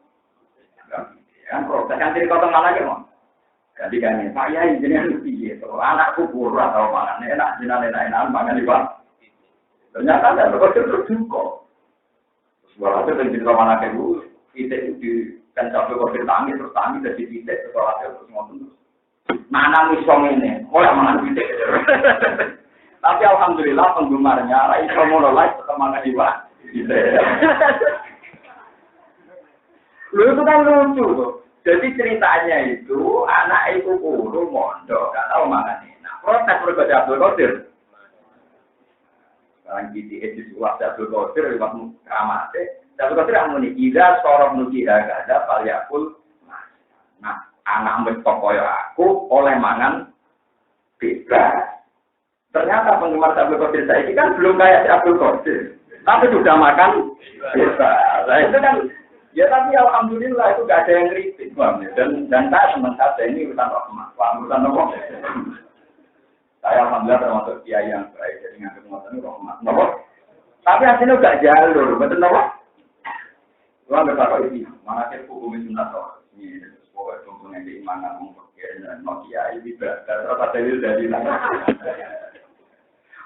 Kan protes kan jadi kotong mana gitu. Jadi kan saya jenengan piye to. Anakku guru atau mangan enak jenengan enak mangan di Pak. Ternyata ada Qadir juga. Suara itu yang cerita mana ke guru kita di kan sampai Qadir tangis terus tangis dari titik sekolah terus ngomong terus. Mana misong ini, mulai mangan titik. Tapi alhamdulillah penggemarnya Rai Somono Live semangat Iwan. Lu itu kan lucu tuh. Jadi ceritanya itu anak ibu guru mondok, gak tahu mangan enak. Protes berbaca Abdul Qadir. Sekarang GTS disuap Abdul Qadir lewat keramatnya. Abdul Qadir yang muni, "Ida sorong nuki ada palyakul." Nah, anak mestok koyo aku oleh mangan bebas. Ternyata penggemar Abdul Qadir saya ini kan belum kayak Abdul Qadir, tapi sudah makan bebas. Nah, itu kan ya tapi alhamdulillah itu gak ada yang kritik, dan saya senang saja ini urusan rahmat, urusan apa? Saya alhamdulillah termasuk kiai yang baik, jadi nggak ketemu rahmat, apa? Tapi hasilnya gak jalur, betul apa? Tuhan berkata ini, mana sih hukum sunat toh? Ini sebuah contohnya keimanan mungkin dan kiai tidak terdapat dalil dari mana?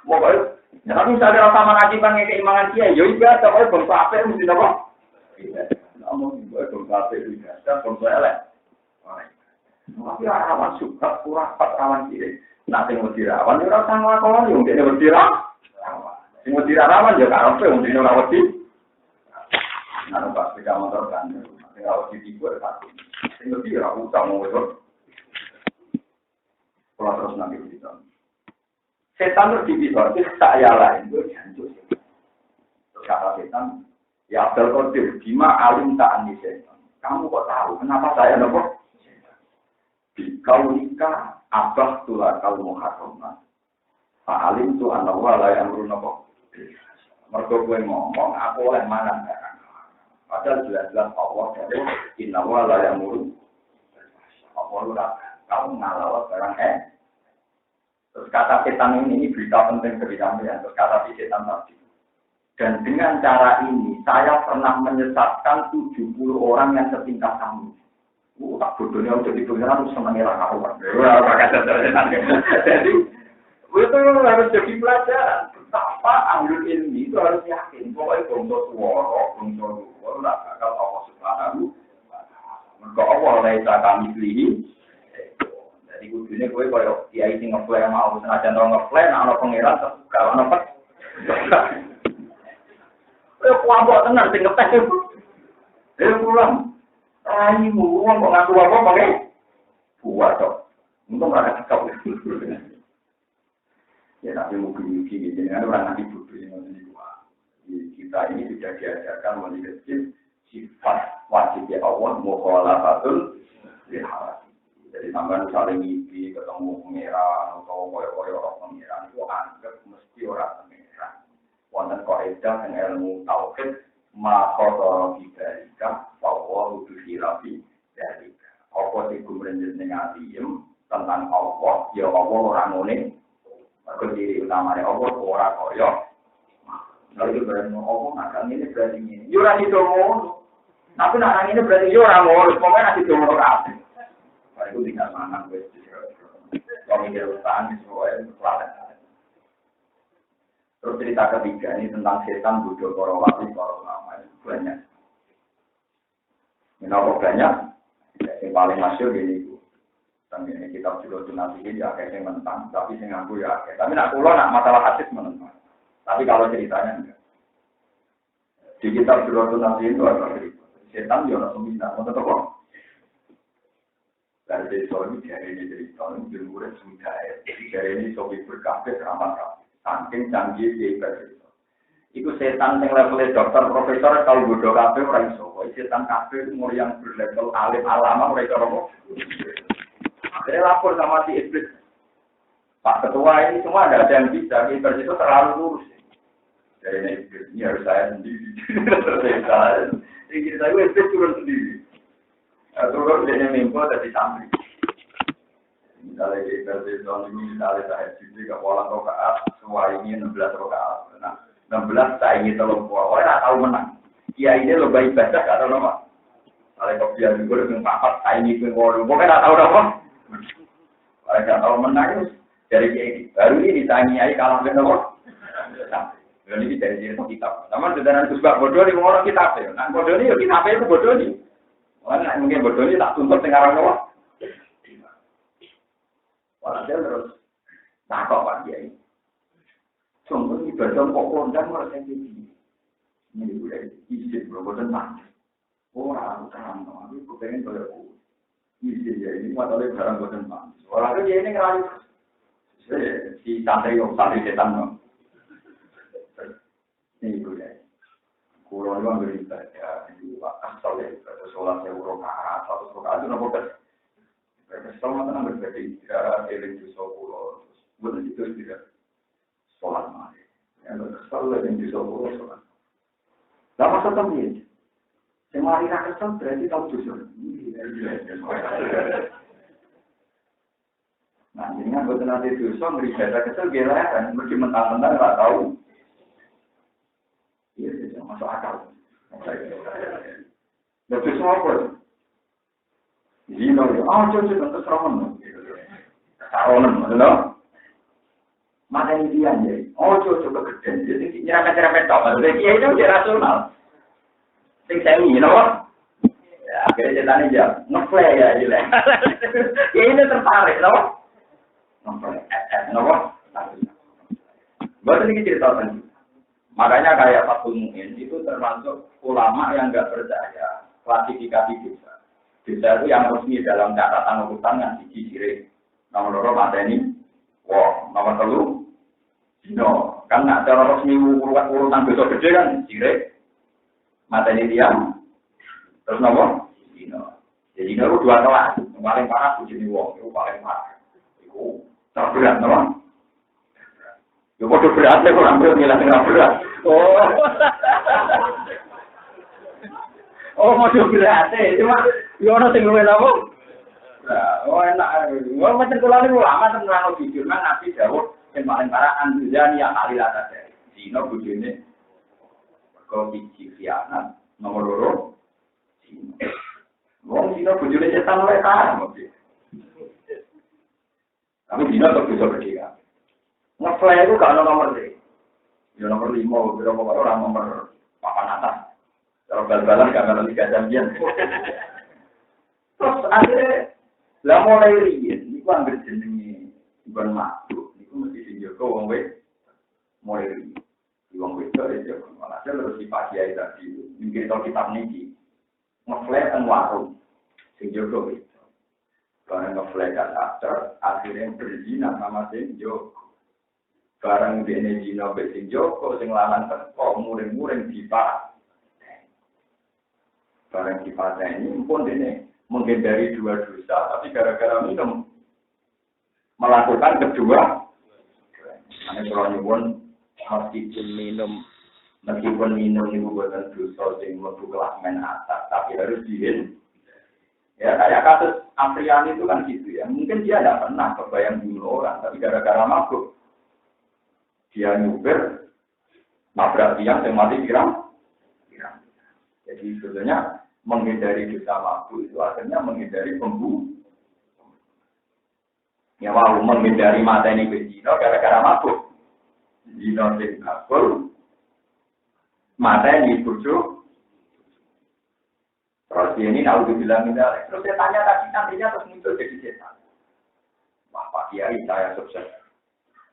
Pokoknya, tapi misalnya rasa mengajiban keimanan kiai, ya ibadah, pokoknya bangsa apa yang mesti apa? Namun, bangsa apa juga, dan bangsa elek. Tapi rawan subhat, kurapat, rawan kiri. Nah, sing wedi rawan, ya ora usah nglakoni, wong dene wedi rawan. Sing wedi rawan, ya karepe wong dene ora wedi. Nah, pas sepeda motor kan, sing ora wedi tipu satu. Sing wedi ora usah mau itu. Kalau terus nanti kita. Setan itu dipisah, itu saya lain, itu jancuk. Terus kata setan, ya Abdul Qadir, bima alim ta'ani setan. Kamu kok tahu, kenapa saya nopo? Kau nikah, abah tulah kau muharramah. Pak alim tu anak wala yang berunopo nopo. Mereka gue ngomong, aku oleh mana sekarang. Padahal jelas-jelas Allah dari inna wala yang berunopo. Allah lu kamu ngalawat barang Terus kata setan ini berita penting bagi kami ya. Terus kata setan tadi. Dan dengan cara ini, saya pernah menyesatkan 70 orang yang setingkat kami. Tak bodohnya udah dipengaruhi harus semengira kawan. Jadi, itu harus jadi pelajaran. Betapa ambil ilmi itu harus yakin. Pokoknya bongso suara, nah, kalau Allah subhanahu mereka Allah laisa kami pilih. Jadi kudunya gue kalau kiai sing ngeplan mau senajan tau ngeplan, ana pangeran terbuka, ana pet. Kuambok tenan sing ngetes itu. Pulang. Raimu wong kok ngaku apa pakai buat tok. Untung ora cekap. Ya tapi mungkin gini kan orang nanti bodoh ini kita ini sudah diajarkan mulai kecil sifat wajibnya Allah mukhalafatul lihal. Jadi sampai saling ngisi ketemu pangeran atau koyo-koyo orang pangeran itu anggap mesti orang pangeran. Wonten kaidah yang ilmu tauhid ma khotara fi dzalika wa huwa fi dzalika. Apa sing kumrenjet ning atiem tentang Allah, ya Allah ora ngene. Mergo diri utamane Allah ora kaya. Lalu berarti Allah akan ini berarti ini. Yo ora ditomo. Tapi nek ini berarti yo ora ngono, pokoke nek ditomo kabeh. Baru tinggal mangan wis. Kalau mikir utang sesuai pelajaran. Terus cerita ketiga ini tentang setan bodoh para wali para ulama itu banyak. Kenapa banyak? Yang paling masyhur ini itu. Dan ini kitab juga nanti ini ya kayak mentang, tapi sing aku ya kayak. Tapi nak kula nak masalah hadis menentang. Tapi kalau ceritanya enggak. Di kitab juga nanti itu ada cerita. Setan dia orang pembina, mau tetap kok. Dari soal ini cerita ini murid sudah. Dari ini sobi berkafir ramah. Saking canggih di itu. Iku setan yang levelnya dokter, profesor, kalau bodoh kabeh orang iso. Setan kabeh umur yang berlevel alim alama mereka romo. Akhirnya lapor sama si iblis. Pak Ketua ini semua ada yang bisa. Iblis itu terlalu lurus. Dari iblis ini harus saya sendiri. Jadi saya iblis turun sendiri. Turun dia mimpi dari santri. Misalnya di versi tahun ini, misalnya saya sendiri ke pola rokaat, semua ini 16 rokaat. Nah, 16 saya ingin tolong pola, orang tak tahu menang. Dia ini lebih ibadah, tak tahu nama. Misalnya kopiah juga dengan papat, saya ingin pola, pokoknya tak tahu nama. Orang tak tahu menang, dari dia ini. Baru ini ditangiai kalah dengan nama. Nah, ini dari sini kitab. Namun, dengan kusbah bodoh, ini orang kitab. Nah, bodoh ini, kitab itu bodoh ini. Orang mungkin bodoh ini tak tuntut dengan nama. Walhasil terus takut Pak Kiai. Contoh ibadah kok kondang merasa ini. Ini boleh izin berbosan mati. Orang terang, tapi kepengen berlaku. Izin ya ini masalah barang bosan mati. Walhasil dia ini ngerayu. Si santri setan. Ini boleh. Kurang juga beribadah di asal ya. Sholat sewa rakaat, 100 rakaat itu nopo bes. Selama tenang berbeda, tidak eling di Solo, bukan itu tidak sholat mati. Yang kesal eling di Solo sholat. Lama setem ini, semari nak kesal berarti tahu dosa. Nah, ini kan betul nanti dosa beribadah kesal gelaran, mesti mentang-mentang tak tahu. Iya, masuk akal. Lebih semua Zino, coba terus ramen. Saronen, betul? Mana ini dia jadi? Coba gede. Jadi nyerang-nyerang petok. Jadi dia itu dia rasional. Sing semi, you know? Ya, Akhirnya ceritanya dia ngeplay ya jelek. Ya ini tertarik, loh. Ngeplay, loh. Buat ini cerita tadi. Makanya kayak Pak Mu'in itu termasuk ulama yang nggak percaya klasifikasi dosa. Dosa itu yang resmi dalam catatan urutan yang siji nomor 2 mateni, nomor 3 dino. Kan nak cara resmi urutan dosa gede kan sirik, mateni diam, terus nomor dino. Jadi dino itu 2 kelas. Yang paling parah bujuni wong, itu paling parah. Itu terberat, nomor. Ya bodoh beratnya kok ambil nilai tengah berat. Oh bodoh beratnya. Cuma ya ono sing luwih apa? Oh enak. Wong macam kula niku lama tenan jujur nang Nabi dawuh sing paling parah anjani yang kali lata dari. Dino bojone kok iki khianat nomor 2. Wong dino bojone setan luwih parah mesti. Tapi dino tetep bisa berdiri. Ngeplay itu gak ada nomor 3. Ya nomor 5, berapa orang nomor 8 atas. Kalau bal-balan gak ada 3 jam. Terus akhirnya, lah mulai riyen, itu hampir jenenge bukan makhluk. Itu mesti dijaga wong wis mulai riyen. Di wong wis itu ya, malah terus di pagi hari tadi. Mungkin kalau kitab niki, ngeplay kan warung. Sing jaga wis. Karena ngeplay kan akhirnya berzina sama sing jaga. Barang dene dina sing Joko sing lanang teko muring-muring dipak. Barang dipateni pun dene menghindari 2 dosa tapi gara-gara minum melakukan kedua. Ane kalau nyuwun meskipun minum niku boten dosa sing mlebu kelas men atas tapi harus dihin. Ya kayak kasus Afriani itu kan gitu ya. Mungkin dia tidak pernah kebayang bunuh orang tapi gara-gara mabuk. Dia nyuber, nabrak tiang, yang mati pirang. Jadi sebetulnya menghindari dosa mabuk itu akhirnya menghindari pembunuh. Ya mau menghindari mateni bencina gara-gara mabuk. Dino sing akul, mateni bojo. Terus ini tahu dibilang tidak. Terus saya tanya tadi nantinya terus muncul jadi setan. Wah Pak Kiai saya sukses.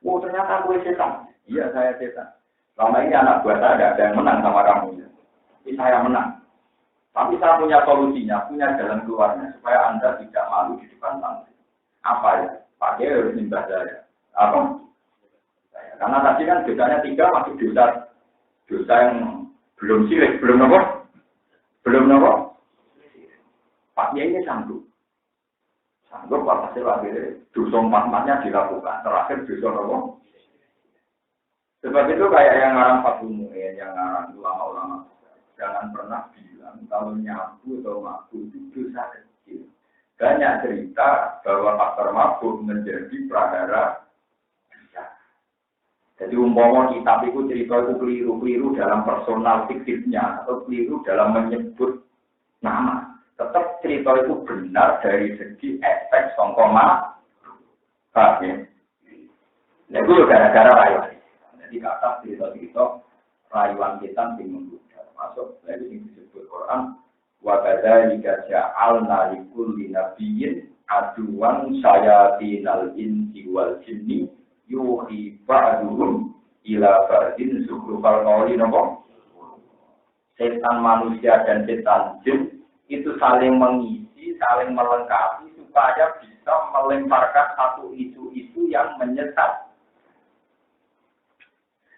Oh ternyata gue setan. Iya saya setan. Selama ini anak buah saya ada yang menang sama kamu. Ini saya menang. Tapi saya punya solusinya, punya jalan keluarnya supaya Anda tidak malu di depan santri. Apa ya? Pak Kiai harus nimbah saya. Apa? Karena tadi kan dosanya 3 masuk dosa yang belum sirik, belum apa? Pak Kiai ini sanggup. Sanggup hasil akhirnya dosa 4-4-nya dilakukan. Terakhir dosa apa? Sebab itu kayak yang ngarang Pak Mu'in, yang ngarang ulama-ulama. Jangan pernah bilang kalau nyabu atau mabuk itu dosa kecil. Banyak cerita bahwa faktor mabuk menjadi prahara. Jadi umpama kitab itu cerita itu keliru dalam personal fiktifnya atau keliru dalam menyebut nama. Tetap cerita itu benar dari segi efek songkoma. Paham ya? Nah itu gara-gara rayuan. Jadi kata cerita-cerita rayuan kita yang menggoda. Masuk lagi yang disebut Quran. Wa kadzalika ja'alna likulli nabiyyin aduwan syayatinal insi wal jinni yuhi ba'duhum ila ba'din zukhrufal qawli napa? Setan manusia dan setan jin itu saling mengisi, saling melengkapi supaya bisa melemparkan satu isu-isu yang menyesat.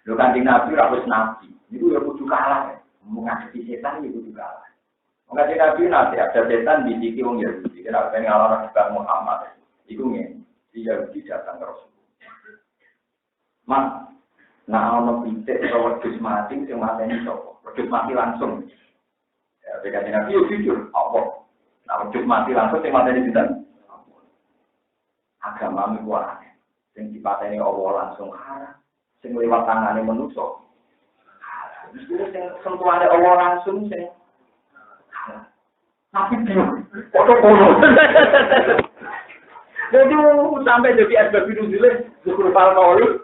Lho Kanjeng Nabi rawuh nabi, niku ya kudu kalah. Menghadapi setan itu kudu kalah. Menghadapi Nabi nanti ada setan di sisi wong Yahudi. Kira pengen ngalahin Nabi Muhammad. Iku ngene, dia Yahudi datang ke Rasul. Mas, nah ono pitik atau wedhus mati sing mateni sapa? Wedhus mati langsung. Ya, Kanjeng Nabi yo jujur, apa? Nah, wedhus mati langsung sing mateni sinten? Agama iku aneh. Sing dipateni Allah langsung haram. Sing lewat tangane manusa. Mesti sing sentuhane Allah langsung sing tapi bingung. Foto kono. Jadi sampai jadi asbab nuzule zukur palmauli.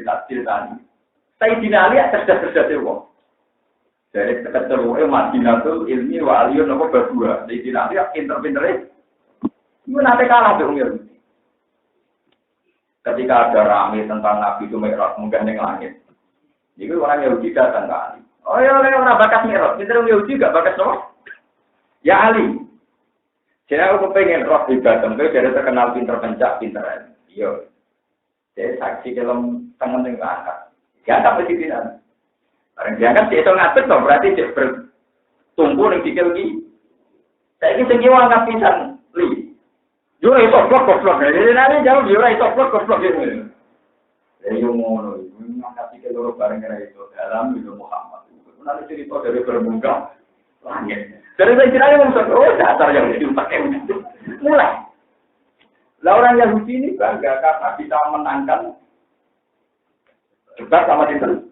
Tak ceritani. Sayyidina Ali cerdas-cerdas wong. Dari kecelure Madinatul Ilmi wa aliyun apa berdua. Jadi nanti pinter-pintere. Itu nanti kalah tuh Yahudi. Ketika ada rame tentang Nabi itu Mi'raj menggandeng langit. Jadi orang Yahudi datang ke Ali. Oh ya, orang bakat Mi'raj. Kita orang Yahudi gak bakat semua. Ya Ali. Jadi aku pengen roh ibadah. Tapi dia terkenal pinter pencak, pinter. Iya. Jadi saksi dalam tangan yang angkat. Diangkat presiden. Orang diangkat dia itu ngatur dong. Berarti dia bertumbuh dan dikil lagi. Saya ini tinggi angkat pisan. Li. Jura itu blok. Jadi nanti jauh jura itu blok. Jadi yang ngono. Angkat dikil loro bareng kira itu. Dalam itu Muhammad. Nanti cerita dari bermuka. Langit. Dari saya kira yang dasar yang dipakai. Mulai. Lah orang Yahudi ini bangga karena bisa menangkan debat sama itu.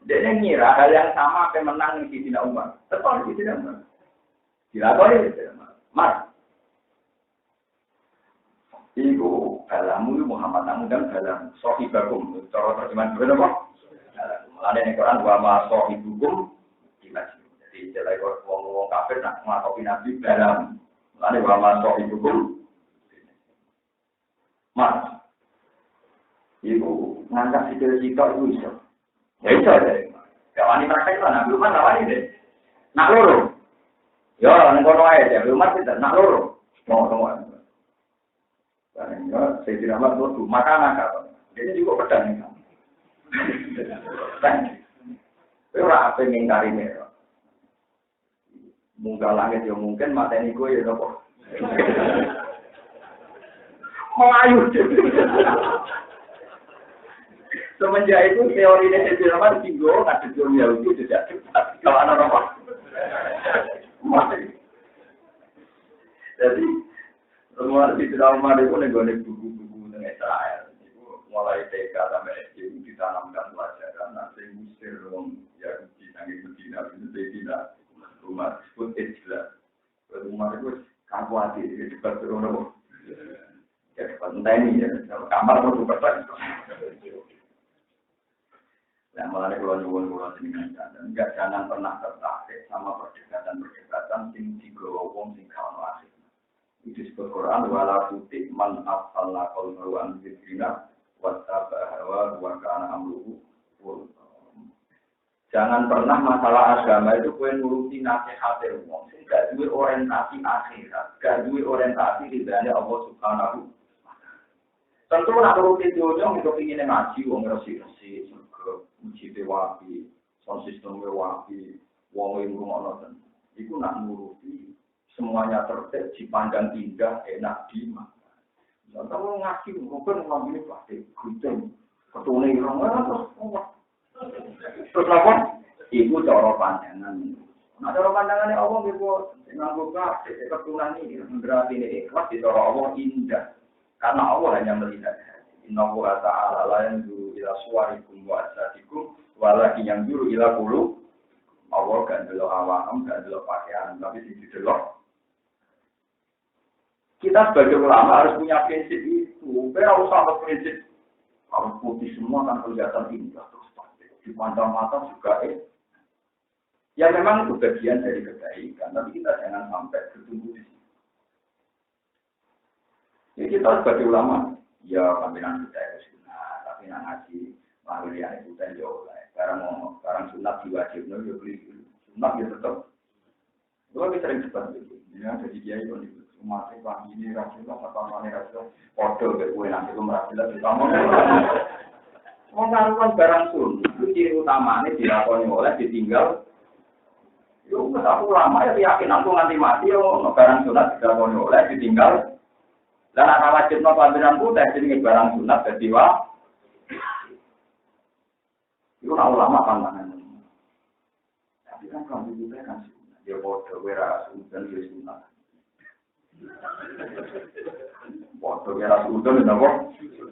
Dia ngira hal yang sama akan menang di Sidina Umar. Betul di Sidina Umar. Dilakoni di Sidina Umar. Mas. Iku balamu Muhammad namun dan balam sohibakum. Cara terjemahan benar apa? Mulane ning Quran wa ma sohibukum dimajid. Jadi jelek wong kafir nak nglakopi nabi balam. Mulane wa ma sohibukum Mas, ibu ngangkat sikil-sikil itu bisa. Ya bisa deh. Gak wani praktek lah, belum mana wani deh. Nak loro. Ya, nengkono aja, belum kita nak loro. Ngomong. Karena saya tidak mampu makan apa. Jadi juga pedang. Ora apa ngingkari merah. Munggah langit ya mungkin mateni gue ya nopo. Melayu. Semenjak itu teori Islam tinggal ada dunia itu tidak cepat kalau ada apa. Jadi semua di dalam itu nego buku-buku dengan Israel. Itu mulai TK sampai SD ditanamkan pelajaran nanti Mesir dong ya di sanggih Medina itu tidak rumah pun Islam. Rumah itu kakuati di dekat rumah. Ya, penting ya, kamar pun berperan. Nah, malah kalau nyuwun dengan dan enggak jangan pernah tertarik sama perdebatan sing digowong sing kawan asik. Itu disebut Quran wala tutik man afalla qalbu an dzikrina wa tabahawa wa kana amruhu. Jangan pernah masalah agama itu kowe nuruti nasihat wong sing gak duwe orientasi akhirat, gak duwe orientasi ridane Allah Subhanahu. Tentu nak nuruti dunia itu ingin ngaji, wong resi-resi, surga, uji wapi, sound system wapi, wong yang rumah nonton. Itu nak nuruti semuanya tertib, dipandang indah, enak dimakan. Kalau ngaji, mungkin ngomong ini pasti gudeng, ketune irong, terus apa? Ibu cara pandangan. Nah cara pandangannya Allah itu nganggo kasih keturunan ini, berarti ini ikhlas di cara Allah indah. Karena Allah hanya melihat Innahu ta'ala la yanzuru ila suwarikum wa ajsadikum walakin yanzuru ila qulub. Allah kan delok awam, kan delok pakaian, tapi sing didelok. Kita sebagai ulama harus punya prinsip itu. Ora usah prinsip harus putih semua kan kelihatan indah terus pasti. Dipandang mata juga ya memang itu bagian dari kebaikan, tapi kita jangan sampai bertumbuh di situ. Jadi kita sebagai ulama, ya pimpinan kita itu sunnah, tapi nak ngaji mahlian itu kan jauh lah. Sekarang sunnah diwajibkan, ya beli sunnah ya tetap. Itu lagi sering seperti itu. Ya, jadi dia itu di umat pagi ini rasulullah, apa mana rasulullah, order berkue nanti itu merasakan utama. Mengaruhkan barang sunnah, itu ciri utamanya dilakoni oleh ditinggal. Itu aku ulama ya yakin aku nanti mati, barang sunnah dilakoni oleh ditinggal. Dan anak wajib no pelajaran putih jadi barang sunat jadi wah. Itu nak ulama pandangan. Tapi kan kamu juga kan sunat. Dia bodoh wera sunat dia sunat. Bodoh wera sunat itu apa?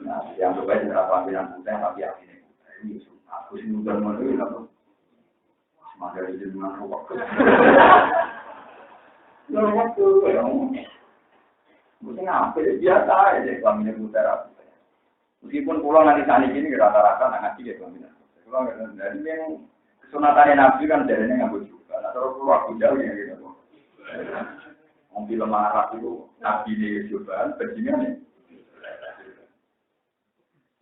Nah, yang terbaik adalah pelajaran putih tapi yakin ini sunat. Aku sunat mana ini apa? Semangat dari jenengan ruwak. Ya waktu yang mungkin apa biasa aja kelamin putera. Meskipun pulau nanti sana ini rata-rata nggak ngaji ya kelamin. Pulau dari yang Kesunatan Nabi kan jadinya nggak juga. Nah terus aku jauh ya gitu. Mobil lemah itu Nabi ini cobaan, bajingan nih.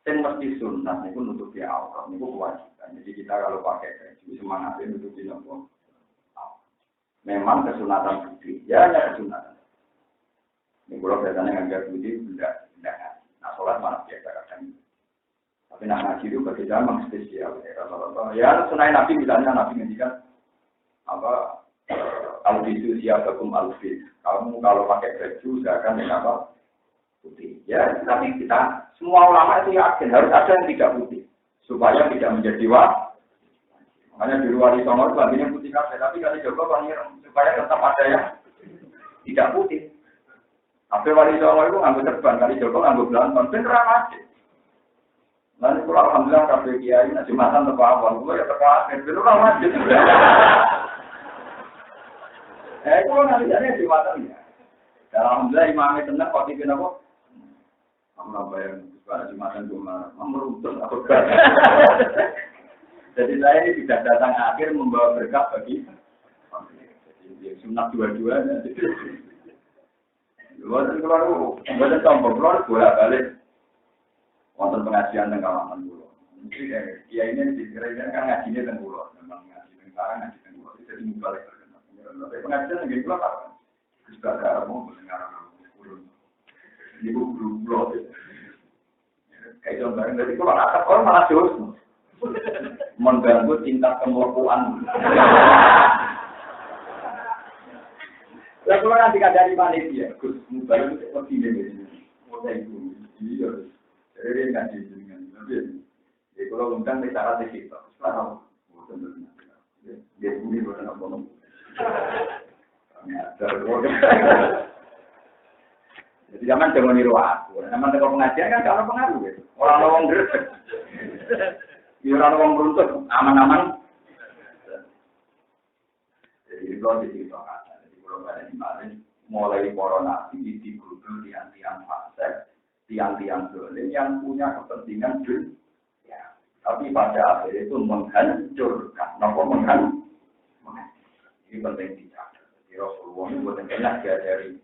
Yang mesti sunnah itu nutupi aurat, itu kewajiban. Jadi kita kalau pakai baju semangatnya nutupi aurat. Memang kesunatan putih, ya hanya kesunatan. Ini kalau biasanya nggak putih, tidak ngaji. Nah sholat mana biasa kadang. Tapi nak ngaji itu bagi saya memang spesial. Ya sunai Nabi misalnya Nabi ngendikan apa al-bisu siyabakum al-bis. Kamu kalau pakai baju usahakan yang apa putih. Ya tapi kita semua ulama itu yakin harus ada yang tidak putih supaya tidak menjadi makanya di luar di Songo bagiannya putih kafe. Tapi kali Joko panggil supaya tetap ada yang tidak putih. Tapi wali Songo itu ngambil terbang kali Joko ngambil belanton beneran aja. Lalu kalau alhamdulillah kafe kiai nasi makan terpawon, gue ya terpawon beneran aja. Itu nanti jadi di matan ya. Alhamdulillah imamnya tenang kok di apa? Kamu bayar pada Jumatan cuma meruntun atau enggak. Jadi saya ini tidak datang akhir membawa berkah bagi jadi sunat dua-duanya. Bukan kalau bukan sombong, kalau bolak-balik wonten pengajian teng kawasan kula. Mesti dia ini dikira kan ngajinya teng kula, memang ngaji teng sarang ngaji teng kula. Jadi balik terkenal. Pengajian teng kula Pak. Sudah ada mau dengar kula. Ini guru-guru. Kayak contohnya, jadi kalau anak sekolah malah jauh. Mengganggu tingkat kemampuan. Lah kalau nanti dari panitia, Gus, baru itu seperti ini. Mulai itu, iya. Jadi nggak dengan tapi kalau undang bicara di situ, sekarang dia ini bukan apa-apa. Jadi zaman jangan niru aku. Zaman tengok pengajian kan kalau pengaruh gitu. Orang lawang gresek. Orang lawang beruntut, aman-aman. Jadi kalau diceritakan, jadi kalau ada kemarin mulai corona ini digudul tiang-tiang fase, tiang-tiang dolim yang punya kepentingan dunia. Tapi pada akhirnya itu menghancurkan. Kenapa menghancurkan? Ini penting dicatat. Jadi Rasulullah ini buat yang dari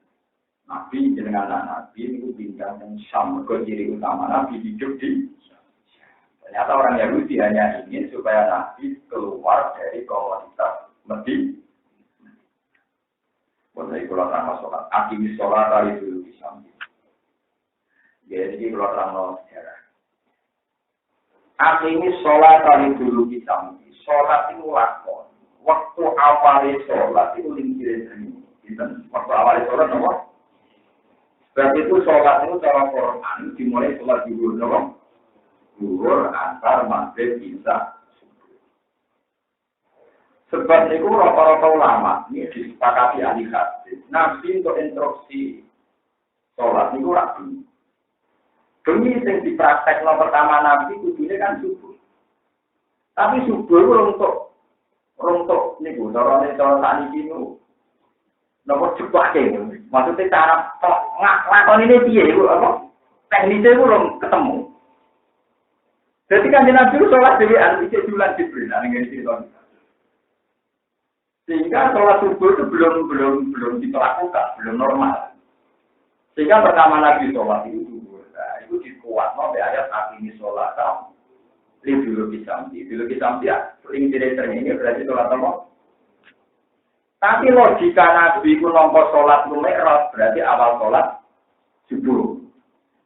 Nabi dengan anak Nabi itu tinggal yang sama ke ciri utama Nabi hidup di. Ternyata orang Yahudi hanya ingin supaya Nabi keluar dari komunitas Medina. Mulai keluar tanah sholat, akibat sholat dari dulu bisa. Jadi keluar tanah sejarah. Akibat sholat dari dulu bisa. Sholat itu lakon. Waktu awal sholat itu lingkiran ini. Waktu awal sholat apa? Sebab itu sholat itu cara Quran dimulai sholat zuhur, no? Zuhur, asar, maghrib, isya. Sebab itu rata-rata ulama ini disepakati ahli hadis. Nabi untuk instruksi sholat itu rapi. Demi yang dipraktekkan pertama Nabi itu kan subuh. Tapi subuh itu untuk nih bu, cara tani ini. Nomor cepat gitu. Maksudnya cara ngakon ini dia itu apa? Teknisnya itu belum ketemu. Jadi kan Nabi itu sholat dewan itu bulan Jibril, dengan cerita. Sehingga sholat subuh itu belum dilakukan, belum normal. Sehingga pertama Nabi sholat itu dikuat, mau ayat ini sholat tam. Biologi sampai ya, paling tidak ini berarti sholat apa? Tapi logika Nabi itu nomor sholat lumerot berarti awal sholat subuh.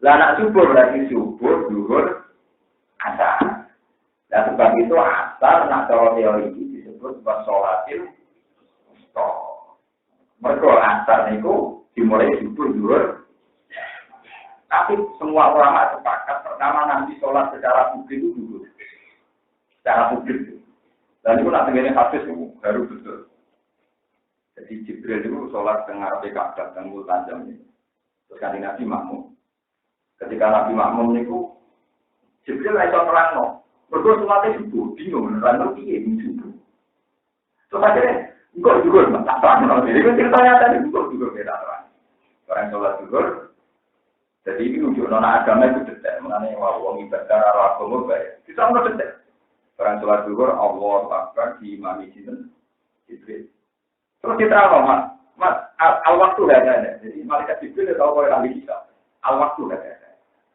Lah nak subuh berarti subuh, zuhur, asar. Dan sebab itu asar nak cara teori disebut sebagai sholatil wusta. Mereka asar itu dimulai subuh, zuhur. Tapi semua ulama sepakat pertama Nabi sholat secara publik itu zuhur. Secara publik. Dan itu nak tenggine hadis itu baru betul. Jadi Jibril itu sholat tengah Ka'bah tengah tajam ini. Terus kan Nabi makmum. Ketika Nabi makmum itu Jibril itu terang no. Berdua sholatnya subuh, bingung, lalu iya subuh. Terus akhirnya, enggak juga, tak terang no. Jadi ceritanya tadi enggak juga beda terang. Orang sholat juga. Jadi ini menunjuk nona agama itu detail. Mengenai wong ibadah arah agama baik. Kita nggak detail. Orang sholat zuhur, Allah Akbar di imami sinten Jibril. Terus diterang, Mas, al-waktu gak ada. Jadi malaikat Jibril tahu kalau kali kita. Al-waktu gak ada.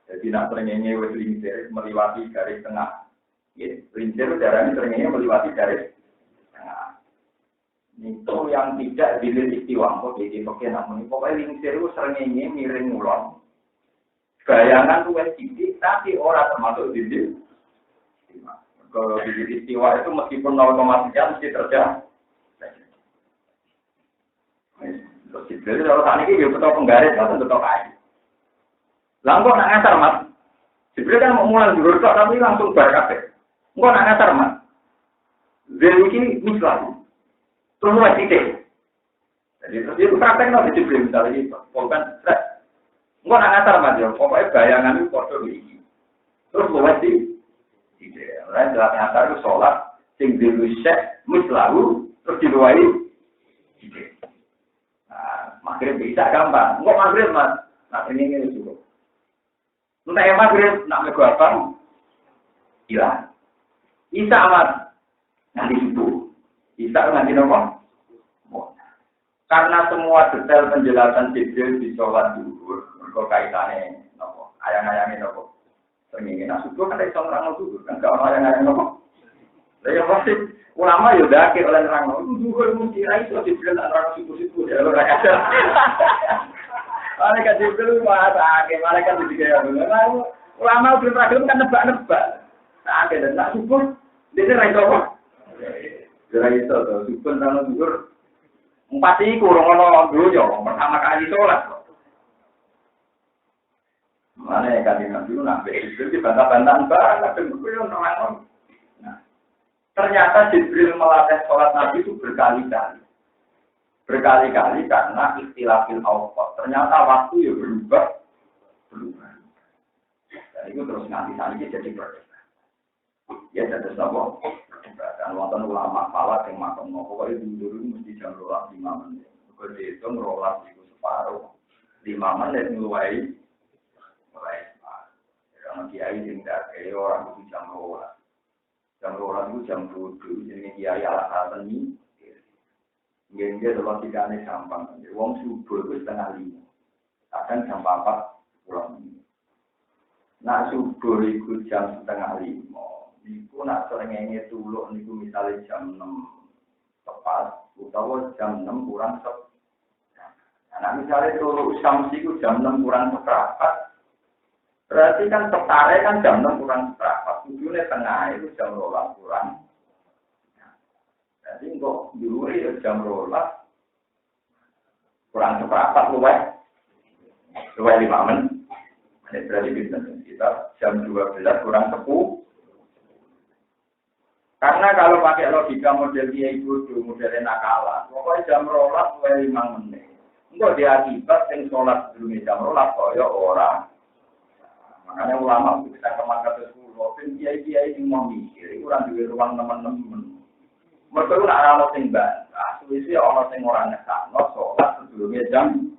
Jadi nak terengenge wes lincir melewati garis tengah. Lincir darahnya terengenge melewati garis tengah. Itu yang tidak dilihat istiwa. Jadi namun pokoknya lincir itu serengenge miring mulon. Bayangan tuh wes tinggi, tapi orang termasuk dilihat. Kalau dilihat istiwa itu meskipun 0,3 mesti terjadi. Terus Jibril kalau saat ini dia betul penggaris atau betul kayu. Langsung nak ngasar Mas. Jibril kan mau mulai dulu tapi langsung berkata. Enggak nak ngasar Mas. Jadi ini misal. Terus mulai titik. Jadi terus dia praktek nanti Jibril misalnya ini bukan stres. Enggak nak ngasar Mas ya. Pokoknya bayangan itu kodoh ini. Terus mulai titik. Lain dalam ngasar itu sholat. Sing dilusek mislalu terus diluai titik. Maghrib bisa gampang. Enggak maghrib Mas. Nah ini juga. Entah yang maghrib nak megapang hilang. Isa Mas. Nanti subuh. Isa nanti nopo. Karena semua detail penjelasan Jibril di sholat zuhur berkaitannya nopo. Ayang-ayangnya nopo. Pengen nak subuh kan iso nerang zuhur kan gak ono ayang-ayang nopo. Lah ya pasti ulama yo dakir oleh nerang zuhur mesti ra iso Jibril nerang subuh-subuh ya ora ada. Malaikat Jibril masak, malaikat juga ya. Ulama belum pernah kan nebak-nebak. Nah, ada nak syukur, dia ra iso kok. Ora iso to, syukur nang syukur. Empat iki kurang ono donya, pertama kali salat. Mana kan Nabi nak itu dibantah-bantahan banget ben orang. Nah, ternyata Jibril melatih salat Nabi itu berkali-kali. Berkali-kali karena ikhtilafil awqat. Ternyata waktu ya berubah. Dan itu terus nanti saja jadi perdebatan. Ya jadi apa? Perdebatan. Wonten ulama salat yang makan mau pokoknya dulu mesti jam 5 menit. Kalau dihitung rolas itu separuh. 5 menit mulai separuh. Karena kiai tinggal orang itu jam rolas. Jam rolas itu jam 7. Jadi kiai alasan ini. Dia kalau tidak ada gampang, wong subuh itu setengah 5, kadang jam 4 pulang. Nah subuh itu jam setengah 5, itu nak serengenge tuluk itu misalnya jam 6 tepat, atau jam 6 kurang seperempat. Nah misalnya tuluk samsi itu jam 6 kurang seperempat, berarti kan setare kan jam 6 kurang seperempat, tujuhnya tengah itu jam 12 kurang. Jadi kok dulu ya jam rolas kurang seperempat luwes 5 menit. Ini berarti kita jam 12 kurang 10. Karena kalau pakai logika model kiai bodoh, model nakalan, pokoknya jam rolas luwes 5 menit. Enggak diakibat yang sholat sebelumnya jam rolas kaya orang. Makanya ulama kita kemakan sesuatu, kiai-kiai yang mau mikir, kurang di ruang teman-teman. Mereka nak rawat sing bantah, suwi-suwi orang sing ora nekakno sholat sebelumnya jam.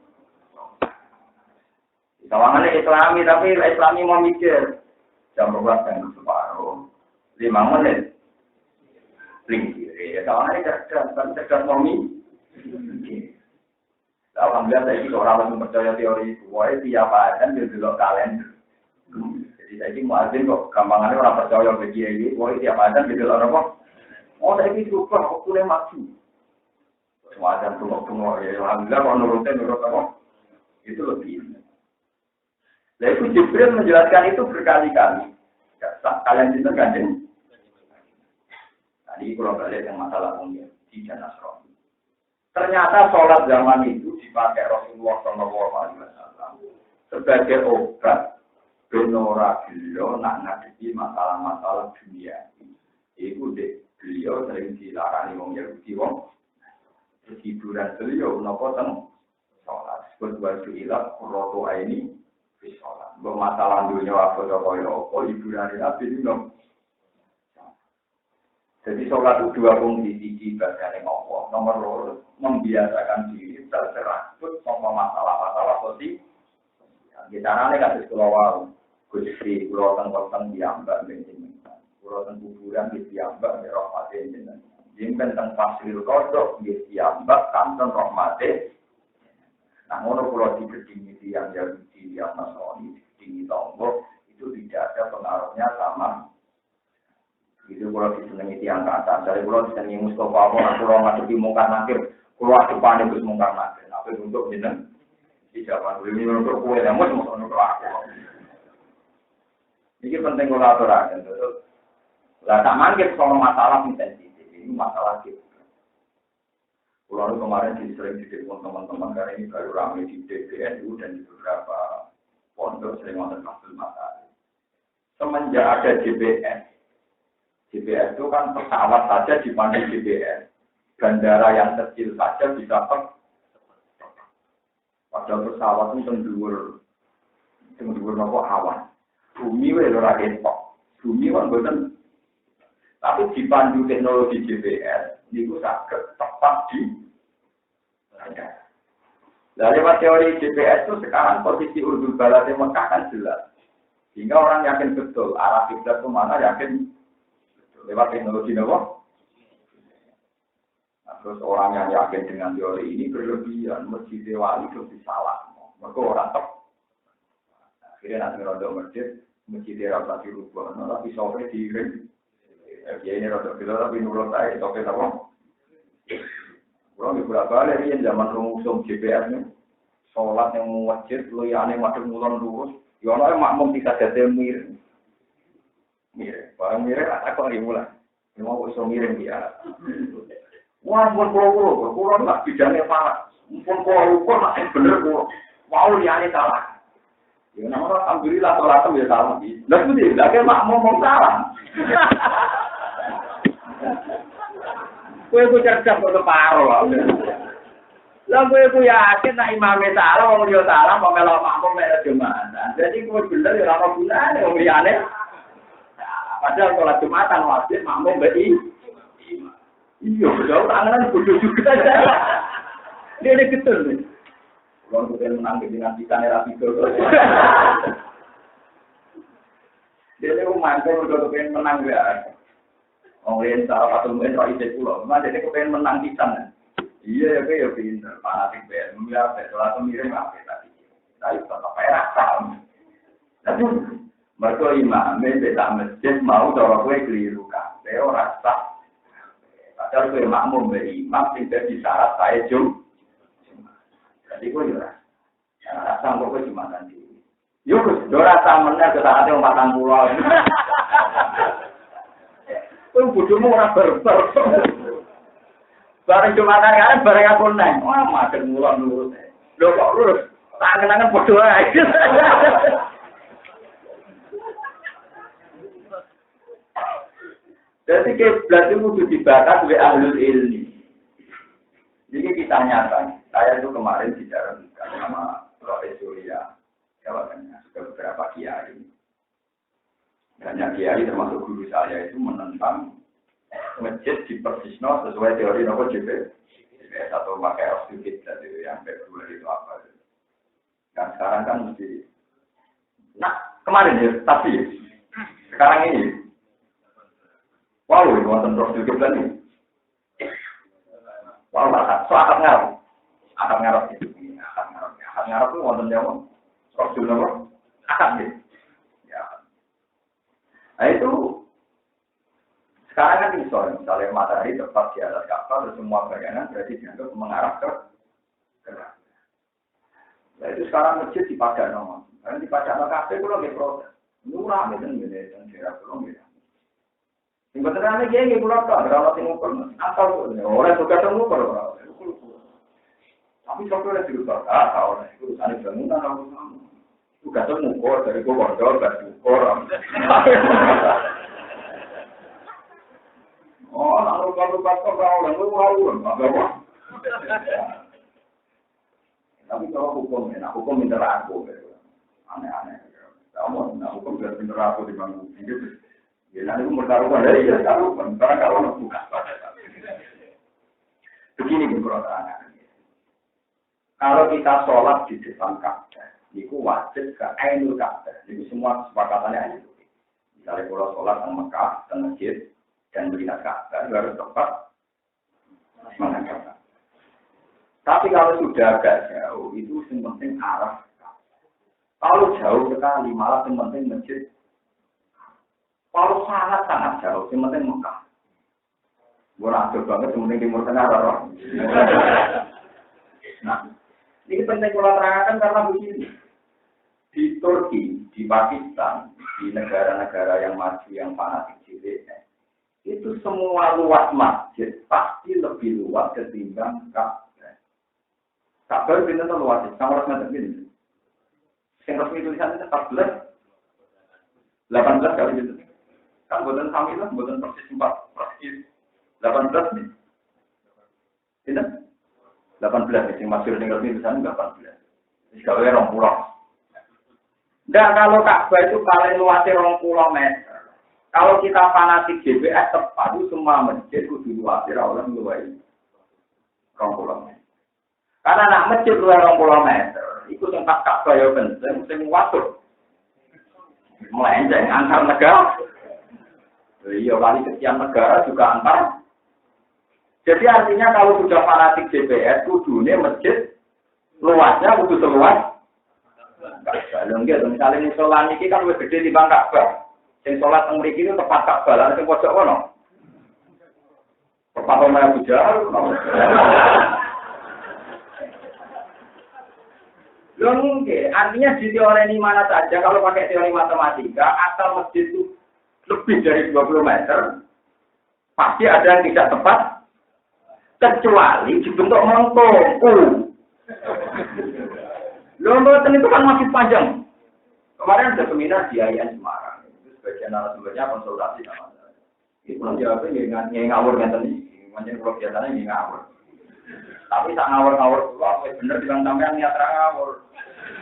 Sawangannya Islami, tapi Islami mau mikir jam 12 jam separuh, 5 menit. Lingkir, ya sawangannya cerdas, tapi cerdas mau mikir. Alhamdulillah saya ini orang langsung percaya teori itu, wah tiap ada dia dulu kalender. Jadi saya ini muadzin kok, gampangannya orang percaya begini, wah tiap ada dia dulu apa? Oh, saya ini super, aku boleh maju. Semua ada tunggu-tunggu, ya alhamdulillah kalau nurut apa? Itu lebih. Nah itu Jibril menjelaskan itu berkali-kali. Ya, kalian itu gandeng. Tadi kalau balik yang masalah umum di Nasrani. Ternyata sholat zaman itu dipakai Rasulullah SAW sebagai obat benora beliau nak ngadepi masalah-masalah dunia. Itu deh. Beliau sering dilarang wong Yahudi wong. Hiburan beliau nopo teng sholat. Berbuat ilah roto ini di sholat. Bermasalah dunia apa apa hiburan Nabi itu dong. Jadi sholat itu dua fungsi siji bahasanya Allah. Nomor 2 membiasakan diri terserabut sama masalah-masalah sosial. Kita nane kasih keluar. Gusti pulau tengah diambil bensin. Kulo teng kuburan di piyambak ya rahmate jenengan. Yen tentang Faslul Qadha di piyambak kanten rahmate. Nah, ngono kulo digedingi yang Yahudi, yang Nasrani, digedingi Tombok itu tidak ada pengaruhnya sama. Itu kulo disenengi tiang kata, dari kulo disenengi Mustafa, kulo ngadepi mungkar nakir, kulo adepane wis mungkar nakir. Tapi untuk jeneng di zaman dulu ini untuk kue yang mau untuk aku. Ini penting kalau aturakan betul. Lah tak mangkir soal masalah sensitif ini masalah gitu. Pulau kemarin sering ditelepon teman-teman karena ini baru ramai di DPNU dan di beberapa pondok sering nonton kasus masalah. Semenjak ada GPS itu kan pesawat saja dipandu GPS. Bandara yang kecil saja bisa padahal pesawat itu tenggur nopo awan. Bumi wae ora ketok. Bumi kan boten. Tapi dipandu teknologi GPS niku saged tepat di ada. Dari teori GPS itu sekarang posisi Urdul Balad di Mekah kan jelas. Sehingga orang yakin betul arah kiblat kemana yakin betul. Lewat teknologi nopo. Terus orang yang yakin dengan teori ini berlebihan, masjid Wali itu salah. Maka orang akhirnya nanti rodok masjid rasa dirubah, tapi sopir diiring. Ya ini rodok kita tapi nurut aja, sopir apa? Kalau di berapa hari yang zaman rumusum GPS nih, sholat yang masjid, lu yang aneh madem ngulon lurus, ya orang makmum bisa jadi miring. Barang miring tak kok dimulai, mau iso miring dia. Wah, pun pulau nggak bidangnya parah. Pun pulau masih bener pulau. Wow, dia ini salah. Ya, nama alhamdulillah sholat ya salah. Nah, itu dia. Lagi makmum mau salah. Kue cerdas untuk paro. Lah kue yakin nak imamnya salah, orang dia salah, mau melok makmum melok Jumatan. Jadi kue bener ya lama gunanya, orang dia aneh. Padahal sholat Jumatan wajib makmum beri. Iya, jauh tangan bodoh juga. Dia ada betul nih. Kalau kita menang dengan kita rapi itu. Dia itu mantul kalau pengen menang ya. Orang cara satu main rapi itu pulau. Cuma dia pengen menang kita. Iya, ya pinter. Fanatik BM ya, betul atau mirip apa tadi. Tapi tetap rasa. Tapi mereka imam, beda masjid mau cara gue keliru kan. Dia rasa. Padahal gue makmum beri imam tidak disyarat saya jum. Jadi gue juga rasa gue cuma nanti. Yuk, gue rasa menang ke saatnya umpatan pulau. Gue bodohmu orang berber. Bareng Jumatan kan bareng aku neng. Wah, makan pulau lurus. Lo kok lurus? Tangan-tangan bodoh aja. Jadi kiblat itu kudu dibakar oleh ahlul ilmi. Jadi kita nyata, saya itu kemarin bicara sama Prof. Surya, jawabannya sudah beberapa kiai. Banyak kiai termasuk guru saya itu menentang masjid di Persisno sesuai teori nopo JP. Atau pakai oksigen dari yang kedua itu apa? Dan sekarang kan mesti. Nah kemarin ya, tapi sekarang ini. Wow, ini wonten terus juga nih. Wow, akad ngarep. Akad ngarep itu. Akad ngarep itu wonten jawab. Terus juga apa? Akad nih. Ya. Nah itu sekarang kan misalnya matahari tepat di atas kapal, dan semua bayangan berarti dianggap mengarah ke gerak. Nah itu sekarang masjid di Padang, karena di Padang kafe itu lagi protes. Nurame dan daerah belum ya. Sebenarnya dia nggak pulang kan, kalau tinggal pun asal orang suka tunggu kalau tapi soalnya juga tahu itu urusan bangunan aku suka tunggu dari gua bodoh dari orang. Oh, lalu kalau orang lu apa? Tapi kalau hukum minta aku, aneh-aneh. Kamu, hukum biar minta aku di bangku gitu. Ya, nanti bertaruhan dari ya taruhan, karena kalau bukan pada saat begini berurusan. Kalau kita sholat di depan Ka'bah, itu wajib ke Ainul Ka'bah. Jadi semua kesepakatannya itu. Misalnya kalau sholat di Mekah, di masjid, dan melihat Ka'bah, harus tepat menghadap. Tapi kalau sudah agak jauh, itu yang penting arah. Kalau jauh sekali, malah yang penting masjid. Kalau sangat-sangat jauh, yang penting Mekah. Gue nakjub banget, yang penting Timur Tengah. Nah, ini penting kalau terangkan karena begini. Di Turki, di Pakistan, di negara-negara yang maju, yang fanatik cilik, itu semua luas masjid pasti lebih luas ketimbang Ka'bah. Ka'bah itu luas, sama meter gini. Yang resmi tulisannya 18 kali gitu. Kan buatan kami lah, buatan persis 18 nih. Tidak? 18 yang masuk yang resmi tulisannya 18. Jadi kalau yang 20. Enggak, kalau Ka'bah itu paling luasnya 20 meter. Kalau kita fanatik GPS tepat itu semua masjid kudu luasnya oleh luas 20 meter. Karena nak masjid luas 20 meter, itu tempat Ka'bah ya penting, sing watur. Melenceng antar negara. Iya, kali sekian negara juga antar. Jadi artinya kalau sudah fanatik GPS, kudunya masjid luasnya kudu seluas. Kalau enggak, misalnya musola ini kan lebih gede di Ka'bah. Yang sholat yang mriki itu tepat Ka'bah, lan sing pojok kono. Tepat omah bujar. Loh mungkin, artinya di teori mana saja, kalau pakai teori matematika, asal masjid itu lebih dari 20 meter, pasti ada yang tidak tepat, kecuali dibentuk melengkung. Loh, itu kan masih panjang. Kemarin ada seminar di IAIN Semarang, itu sebagian narasumbernya konsultasi sama saya. Itu nanti jawabnya ngawur ngeten iki, macam kalau biasanya ngawur. Tapi tak ngawur-ngawur dulu, aku bener bilang sampean niat ra ngawur.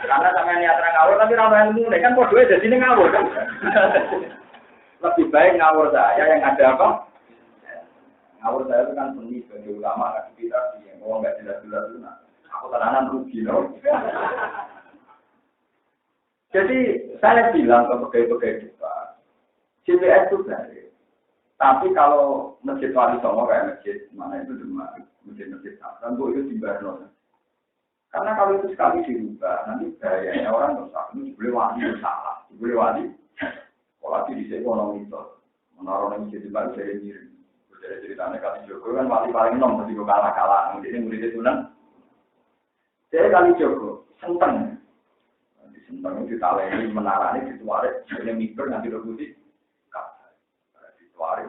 Karena sampean niat ra ngawur, tapi ra ilmu, kan podoe dadi ngawur kan. Lebih baik ngawur saya yang ada apa? Ngawur saya itu kan seni sebagai ulama, aktivitas yang ngomong nggak jelas-jelas itu. Aku tenanan rugi loh. Jadi saya bilang ke pegawai-pegawai kita, GPS itu baik. Tapi kalau masjid Wali Songo kayak masjid mana itu cuma masjid-masjid Sabran, itu dibarno. Karena kalau itu sekali dirubah, nanti gayanya orang rusak. Ini boleh wali salah, boleh wali. Kalau di sini ekonomi itu, menaruh masjid di bawah saya miring. Jadi ceritanya kali Joko kan wali paling nom, mesti kalah-kalah. Jadi muridnya Sunan. Saya kali Joko, senteng. Di senteng itu ditaleni menarani dituarek, jadi mikir nanti rebusi.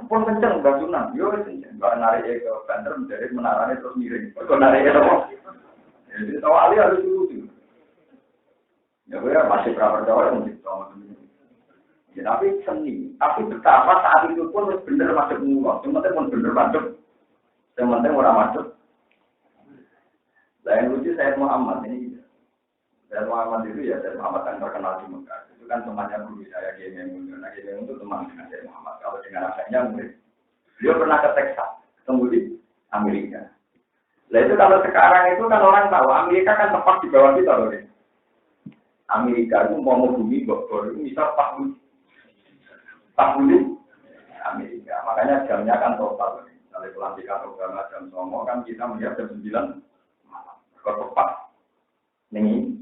Pun kenceng Mbak Sunan, yo kenceng. Mbak narik ke banter menjadi menarane terus miring. Kok narik apa? Jadi tahu ali harus dulu. Ya gue masih pernah percaya mungkin sama temen. Ya tapi seni. Tapi betapa saat itu pun bener masuk mulut. Yang penting pun bener masuk. Yang penting orang masuk. Lain lucu saya Muhammad ini. Saya Muhammad itu ya saya Muhammad yang terkenal di Mekah. Kan temannya guru saya Kiai Maimun. Nah Kiai Maimun itu teman dengan saya Muhammad. Kalau dengan rasanya murid. Beliau pernah ke Texas, ketemu di Amerika. Nah itu kalau sekarang itu kan orang tahu Amerika kan tepat di bawah kita loh. Amerika itu mau bumi Bogor itu misal 40 Amerika. Makanya jamnya kan total. Kalau pelantikan Obama jam 9 kan kita melihat jam 9 malam. Kalau tepat. Nih.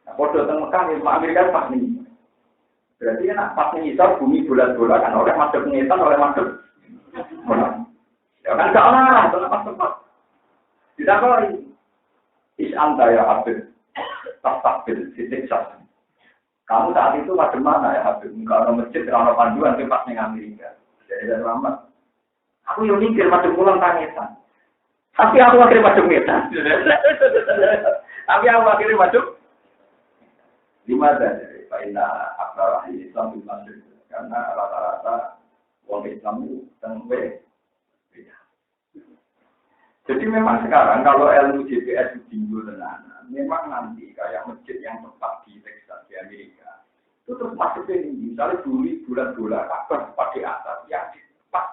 Nah, kalau datang Mekah Amerika pas nih. Berarti kan pas ngisar bumi bulat-bulat kan oleh masuk ngisan oleh masuk bulat. Ya kan gak arah tempat-tempat. Tidak kali. Anta ya Habib. Tasabbil titik sas. Kamu saat itu pada mana ya Habib? Enggak ada masjid, ada panduan tempat ning Amerika. Jadi dari Muhammad. Aku yang mikir masuk pulang tangisan. Tapi aku akhirnya masuk ngisan. Tapi aku akhirnya masuk lima dari Faina Akbar Ahli Islam di Masjid karena rata-rata orang Islam itu tengwe beda. Jadi memang sekarang kalau ilmu GPS tinggi tenanan, memang nanti kayak masjid yang tepat di Texas di Amerika itu terus masuk ke ini. Misalnya dulu bulan-bulan Ka'bah pakai atas yang tepat.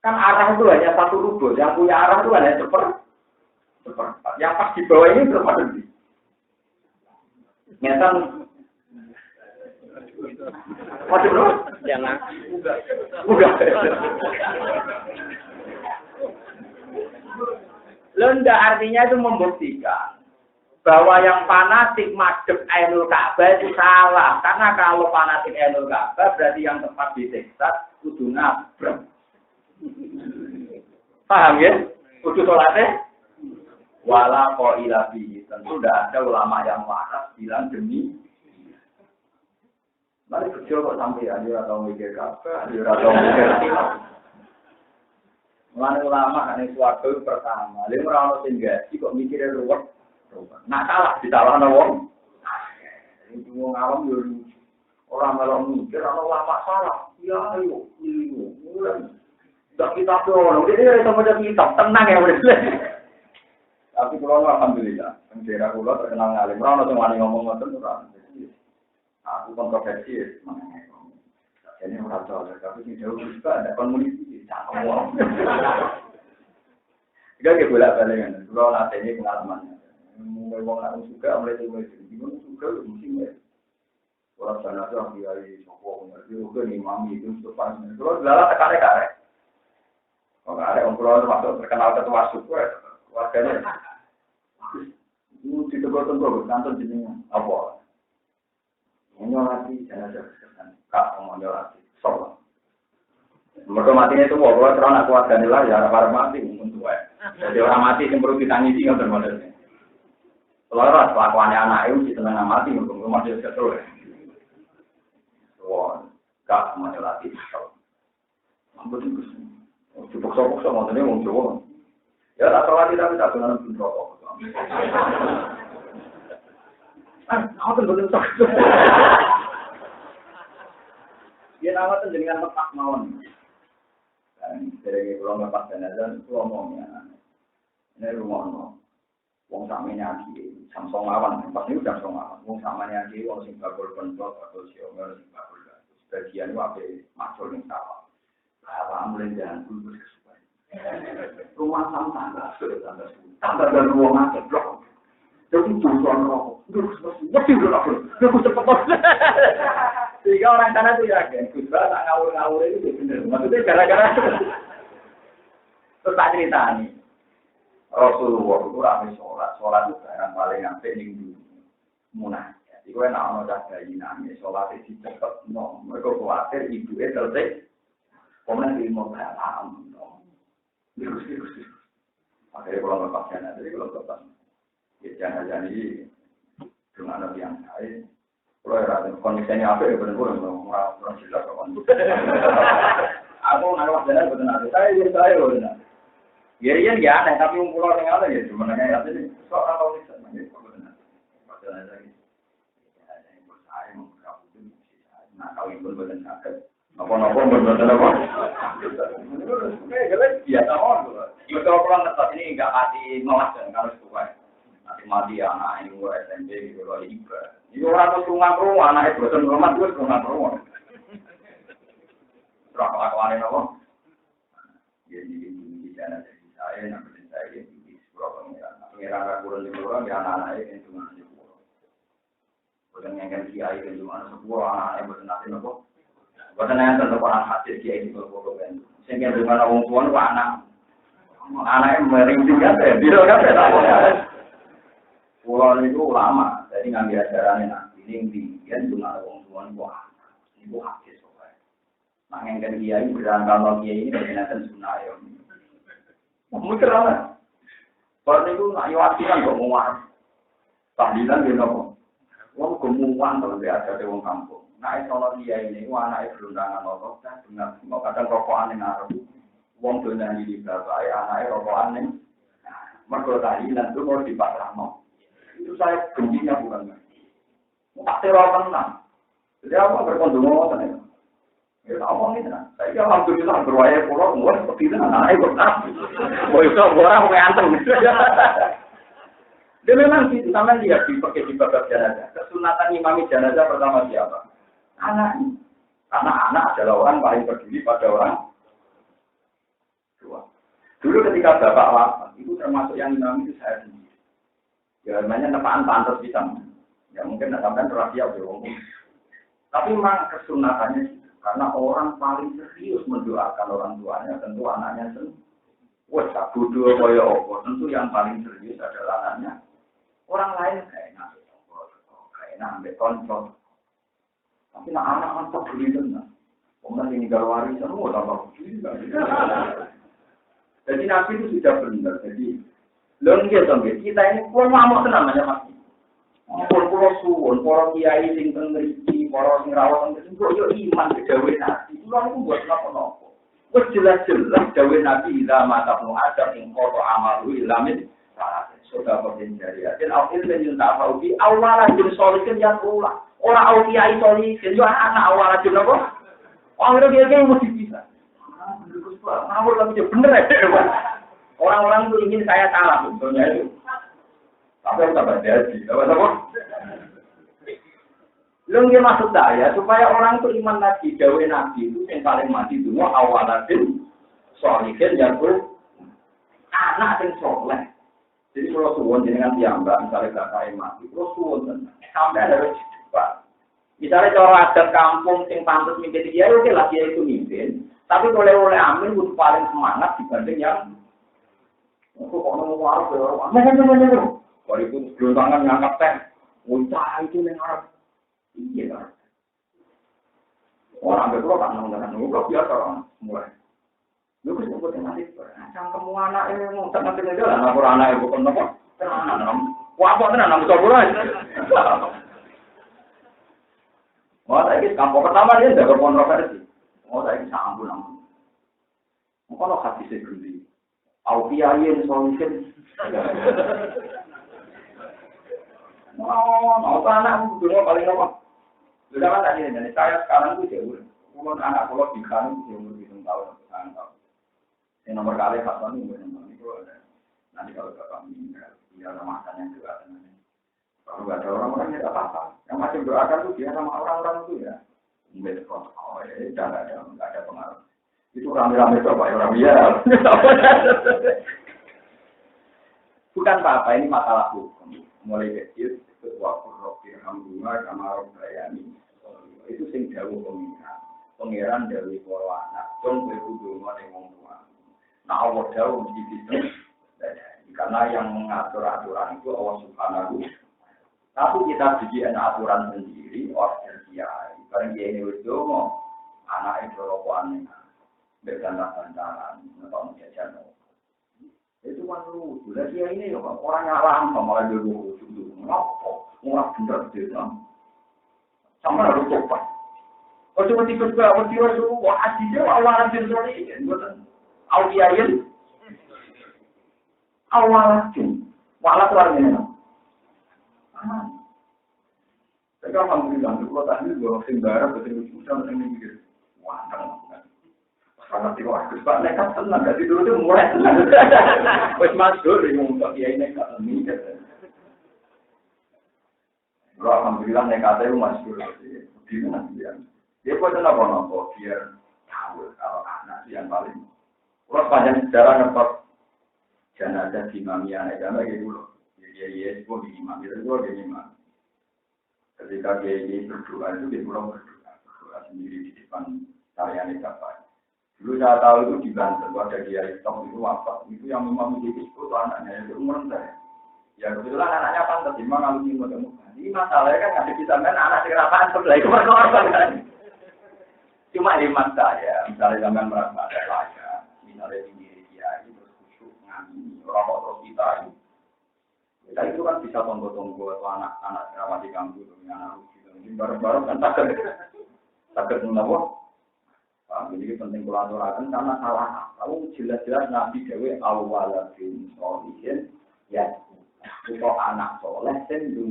Kan arah itu hanya satu rubus, yang punya arah itu hanya seperempat. Yang pas di bawah ini terus masuk di. Ngetan Waduh bro. Jangan. Udah. Lenda artinya itu membuktikan bahwa yang fanatik madhep Ainul Ka'bah itu salah. Karena kalau fanatik Ainul Ka'bah berarti yang tepat disiksa kudu nabrak. Paham ya? Kudu sholatnya wala qaila bihi. Tentu tidak ada ulama yang waras bilang demi. Mari kecil kok sampai aja atau mikir Ka'bah, atau mikir tilak. Mulane ulama kan swarga itu pertama. Lha ora ono sing gaji kok mikire ruwet. Nah salah disalahno wong. Iki wong awam yo ora melok mikir ana ulama salah. Ya ayo, mulai. Dak kita ono, iki iso maca kitab tenang ya wis. Tapi kula alhamdulillah, teng daerah kula terkenal ngalim. Ora ono sing wani ngomong ngoten ora. Aku kontroversi ini orang tua, tapi di jauh juga ada komuniti, cakap uang. Jika kita bolak-balik kan, kalau nanti ini pengalamannya, mulai uang lain juga, mulai juga mungkin ya. Orang sana tuh ambil dari sokong, juga nih mami itu pas. Kalau lala tekan-tekan, kalau ada orang termasuk terkenal ketua suku, warganya, itu ditegur-tegur, kantor jenengan, apa? Menyolati jenazah kesan, kak menyolati, sholat. Mereka matinya itu kalau terang aku warga nilai ya para mati untuk jadi orang mati yang perlu ditangisi kan termodelnya. Kalau orang kelakuannya anak itu si teman mati untuk mati sesuatu. Wah, kak menyolati, sholat. Ambil itu, cupok-cupok sama tadi mau coba. Ya tak sholat tidak bisa dengan pun rokok. Aku betul sok. Dia nama tu jenengan lepas mawon. Dan dari pulau lepas jenazah itu omongnya. Ini rumah no. Wong samanya lagi, Samsung awan. Pas ini udah Samsung awan. Wong samanya lagi, wong sing bakul kontrol atau siomer sing bakul. Sebagian itu apa macul yang sawah. Bahwa mulai jalan dulu kesukaan. Rumah sama tambah dan ruang aja blok. Jadi tujuan rokok, mesti berlaku, aku cepat. Sehingga orang sana itu yakin, Gusba tak ngawur-ngawur itu benar. Maksudnya gara-gara terus tak cerita nih, Rasulullah itu ramai sholat itu barang paling apik ning dunia. Munah. Jadi gue nak ono dah bayi nangis, sholat itu cepet, no. Mereka khawatir ibu itu terus, kemudian ilmu paham, no. Terus. Akhirnya kalau lepasnya, jadi kalau lepas. Ya jangan ini dengan nabi yang lain. Kalau ada kondisinya apa ya benar-benar orang jelas kawan. Aku nak jalan benar. Saya benar. Ya aneh tapi pulau yang ada ya cuma nanya aja nih. Soal kalau bisa nanya benar. Padahal lagi. Ada yang bersaya mengkabutin. Nah kawin pun benar sakit. Apa-apa benar apa? Ya tahu. Kalau pulang tetap ini enggak hati nolak dan harus kuat. Mati anak ini gue SMP gitu loh iba. Ini orang tuh rumah anak itu bosan rumah gue rumah. Terus kelakuan apa? Jadi di sana jadi saya nampak saya di sekolah pengiran rakuran di sekolah ya anak-anak itu cuma di sekolah. Bukan yang kan kiai itu cuma sekolah anak-anak bosan nanti apa? Bukan yang tentu orang hadir kiai di sekolah kan. Sehingga di mana orang tua itu anaknya merinci kan ya, dia kan ya. Pulau itu lama, jadi ngambil ajarannya nanti ini dia cuma orang tua itu hadis soalnya. Nah yang kan kiai berangkat kalau kiai ini berkenaan sunnah ya. Mungkin lah. Kalau itu nak iwasikan kok muat, tahlilan dia nopo. Wong kemuan kalau dia ada di wong kampung. Nah kalau kiai ini anak itu berundangan nopo, kan benar. Mau kadang rokokan yang ngaruh. Wong dunia di bapak, anak rokokan yang. Mereka tahlilan itu mau dipasang no. Itu saya bencinya bukan tak terawat tenang. Jadi apa berkondom tenang. Ya ngomong ini tenang. Saya alhamdulillah berwaya pulau semua seperti itu anak ibu tak. Mau itu orang mau anteng. Dia memang itu sama dia dipakai di babak jenazah. Kesunatan imami jenazah pertama siapa? Anak. Karena anak adalah orang paling peduli pada orang tua. Dulu ketika bapak wafat itu termasuk yang imami itu saya sendiri. Ya namanya tepaan pantas bisa. Ya mungkin sampai rahasia beromong. Tapi memang kesunatannya gitu. Karena orang paling serius mendoakan orang tuanya tentu anaknya sendiri. Wah, bodoh kaya apa? Tentu yang paling serius adalah anaknya. Orang lain kayak enak, ambil kontrol. Tapi anak mantap beli tenang. Kemudian ini galwari semua tambah beli. Jadi Nabi itu sudah benar. Jadi kita ini pun ngamuk namanya Mas. Pun pulau suwon, para kiai sing teng mriki, para sing rawat teng mriki, yo iman ke dawuh Nabi. Kulo niku buat napa-napa. Wis jelas-jelas dawuh Nabi ila mata nu ada ing foto amalu ilamin. Sudah berjenjari. Dan awal itu tak tahu di awal jin solihin yang ulah. Orang awal kiai solihin yo anak awal jin apa? Orang itu dia mesti bisa. Ngawur lagi bener ya. Orang-orang itu ingin saya salah sebetulnya itu. Tapi aku tak berjadi, apa-apa. Lalu dia maksud saya, supaya orang itu iman lagi, dawe Nabi itu yang paling mati dulu, awalatin, solihin, ya bro, anak yang soleh. Jadi kalau suwon dengan tiamba, misalnya gak kaya mati, kalau suwon, sampai ada cepat. Misalnya cara adat kampung, yang pantas mimpin dia, oke lah dia itu mimpin. Tapi oleh amin, itu paling semangat dibanding yang, aku kok ngomong warung, ngomong. Kalau itu gelontangan ngangkat teh, ucah itu yang Arab. Iya kan? Orang ambil pulau tak nunggu biasa orang mulai. Lu bisa sebut yang nasib, cangkem anak ini mau tak nanti aja lah, nabur anak ibu kan apa? Tenang, wah apa tenang, namun sabur aja. Wah saya kampung pertama dia tidak berkontroversi. Oh saya sambung. Kalau hati saya gede, audiayen solution. Mau anak dulu paling apa? Sudah kan tadi dari saya sekarang itu jauh. Kalau anak kalau di kanan jauh lebih tahun. Yang nomor kali kapan itu ada. Nanti kalau bapak meninggal, dia sama masanya juga. Kalau nggak ada orang-orang ya apa-apa. Yang masih doakan tuh dia sama orang-orang itu ya. Mungkin protokol ya, nggak ada pengaruh. Itu rame-rame coba orang biar. Bukan apa-apa, ini masalah hukum. Mulai kecil. Waktu rohir alhamdulillah kamar bayani itu sing jauh pengiran dari para anak dong berkudu dengan tua. Nah Allah jauh mesti bisa karena yang mengatur aturan itu Allah Subhanahu. Tapi kita bikin aturan sendiri order kiai. Barang dia ini itu mau anak itu rokokan berganda-gandaran atau jajan. Itu kan lu, udah dia ini orang nyalam malah dulu ngapa bener dia sama harus coba. Kalau cuma tiga awal dia itu wah aslinya awalan sendiri kan, bukan audiayen awalan, malah keluarnya. Saya alhamdulillah kalau tadi gua sembara betul betul sama mikir, wah karena tiba aku sebab nekat tenang, dari dulu tu mulai tenang. Wes masuk dia ngomong dia ini nekat ni. Alhamdulillah nekatnya masuk di mana dia. Dia pun tenang apa biar tahu kalau anak yang paling. Kalau panjang sejarah nampak jenazah di mamia negara gitu. Dia pun di mamia itu dia imam. Ketika dia berdoa itu dia pulang berdoa sendiri di depan tarian nekatnya. Dulu saya tahu itu di Banten, ada dia Islam itu apa? Itu yang memang menjadi itu anaknya yang umur saya. Ya kebetulan anaknya pantas, memang kalau di muda-muda. Ini masalahnya kan nggak bisa main anak sekerapan sebelah itu berkorban kan. Cuma hemat saya, misalnya zaman merasa ada laga, misalnya di diri dia itu khusyuk ngamini orang terus kita. Kita itu kan bisa tunggu-tunggu atau anak sekerapan di kampung, anak lucu, ini bareng-bareng kan takut menapa? Jadi penting kolaborasi karena salah. Kalau jelas-jelas Nabi Dewi awal bin solihin ya itu anak soleh sendiri.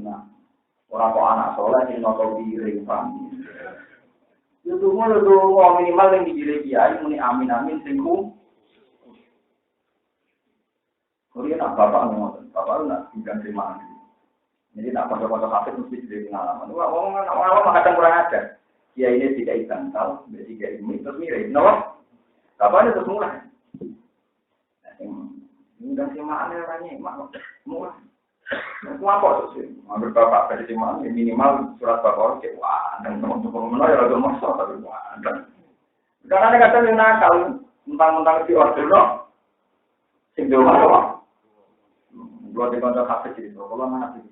Orang kok anak soleh yang notol piring paham. Itu mulu minimal yang dijilid kiai muni amin singgung. Kemudian bapak ngomong, bapak nak tinggal terima. Jadi nak foto-foto hafid mesti jadi pengalaman. Orang kadang kurang ajar. Ya ini tidak ikantal, tidak ini terus mirip, no? Kapan itu mulai? Mudah sih mana orangnya, mulai. Kenapa sih? Ambil bapak dari mana? Minimal surat bapak cek wah, dan teman-teman mana ya ada masalah tapi wah. Karena ada kata yang nakal, mentang-mentang si order dong. Sing doa doang. Buat di kantor hafid jadi kalau mana sih?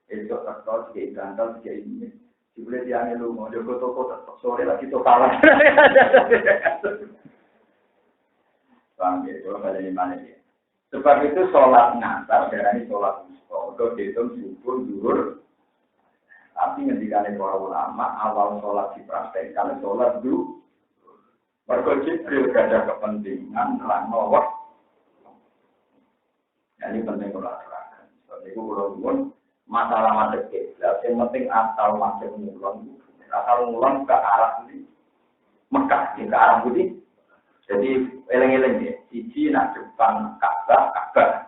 Esok terus jadi gantal jadi ini. Boleh dia lu mau jago toko sore lagi to kalah. Bang, itu ada di mana dia? Sebab itu sholat ngantar, darah ini sholat mustoh. Kalau dihitung subuh, zuhur. Tapi ngendikane para ulama, awal sholat dipraktekkan sholat dulu. Mergo Jibril gak ada kepentingan nerang waktu. Ini penting kalau terangkan. Sebab itu kalau pun masalah macet yang penting asal macet mulon, asal mulon ke arah ini, Mekah, ke arah putih. Jadi eleng-eleng ya, siji nak depan Ka'bah.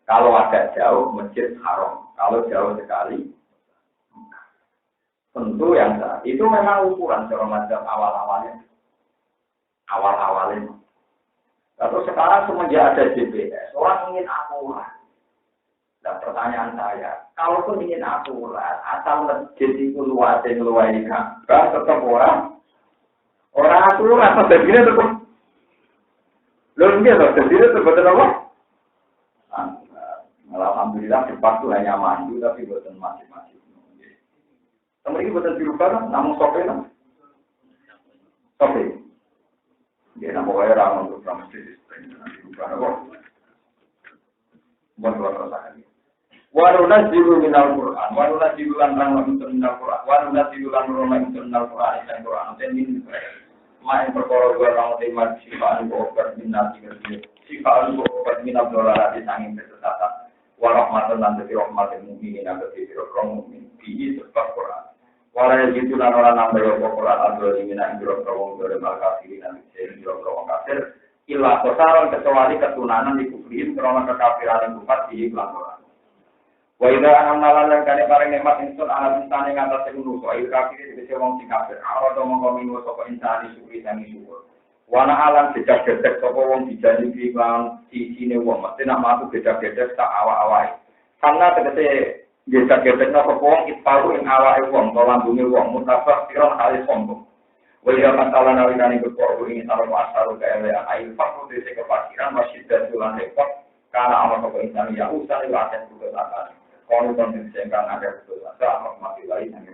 Kalau agak jauh Masjid Haram, kalau jauh sekali tentu yang salah. Itu memang ukuran cara macam awal-awalnya. Lalu sekarang semenjak ada GPS, orang ingin akurat. Dan pertanyaan saya, kalaupun ingin akurat, asal masjid itu luasnya ngeluarin Ka'bah, tetap orang akurat, jadi tetap. Lalu dia jadi terbetul apa? Alhamdulillah cepat tuh hanya maju tapi buatan masing-masing. Teman ini buatan dirubah, namun sopir. Dia nak bawa orang untuk masjid dirubah apa? Buat rasakan. Waruna jiru minal Quran, waruna jiru lan minal Quran, waruna jiru lan minal Quran dan Quran dan ini. Main perkara dua orang terima sifat obat minat kerja sifat obat minat dolar di sangin kesesatan warahmatan dan rahmatan mukminin dan orang mukmin ini sebab Quran walau itu orang nambah Quran atau di minat orang dari kafirin dan orang kafir ilah kosaran kecuali ketunanan di kufrin karena kekafiran yang bukan di Quran. Wa idza anamna lan kane bareng nikmat insun ana insane ngatas sing nuso ayo kafir dise wong sing kafir ora to mongko minu sapa insane syukur sangi syukur wana alam jejak-jejak sapa wong dijani iki lan sisine wong mesti nak matu jejak-jejak tak awak-awake karena tegese jejak-jejak sapa wong iparu ing awake wong to lambunge wong mutafak siron kali sombong wa idza masalah nalikane keporo ing sareng asaru kae ayo paku dise kepakiran masjid dan tulan repot karena amal sapa insane ya usah liwat kudu takane kono konten sing kan ada betul ada mati lain yang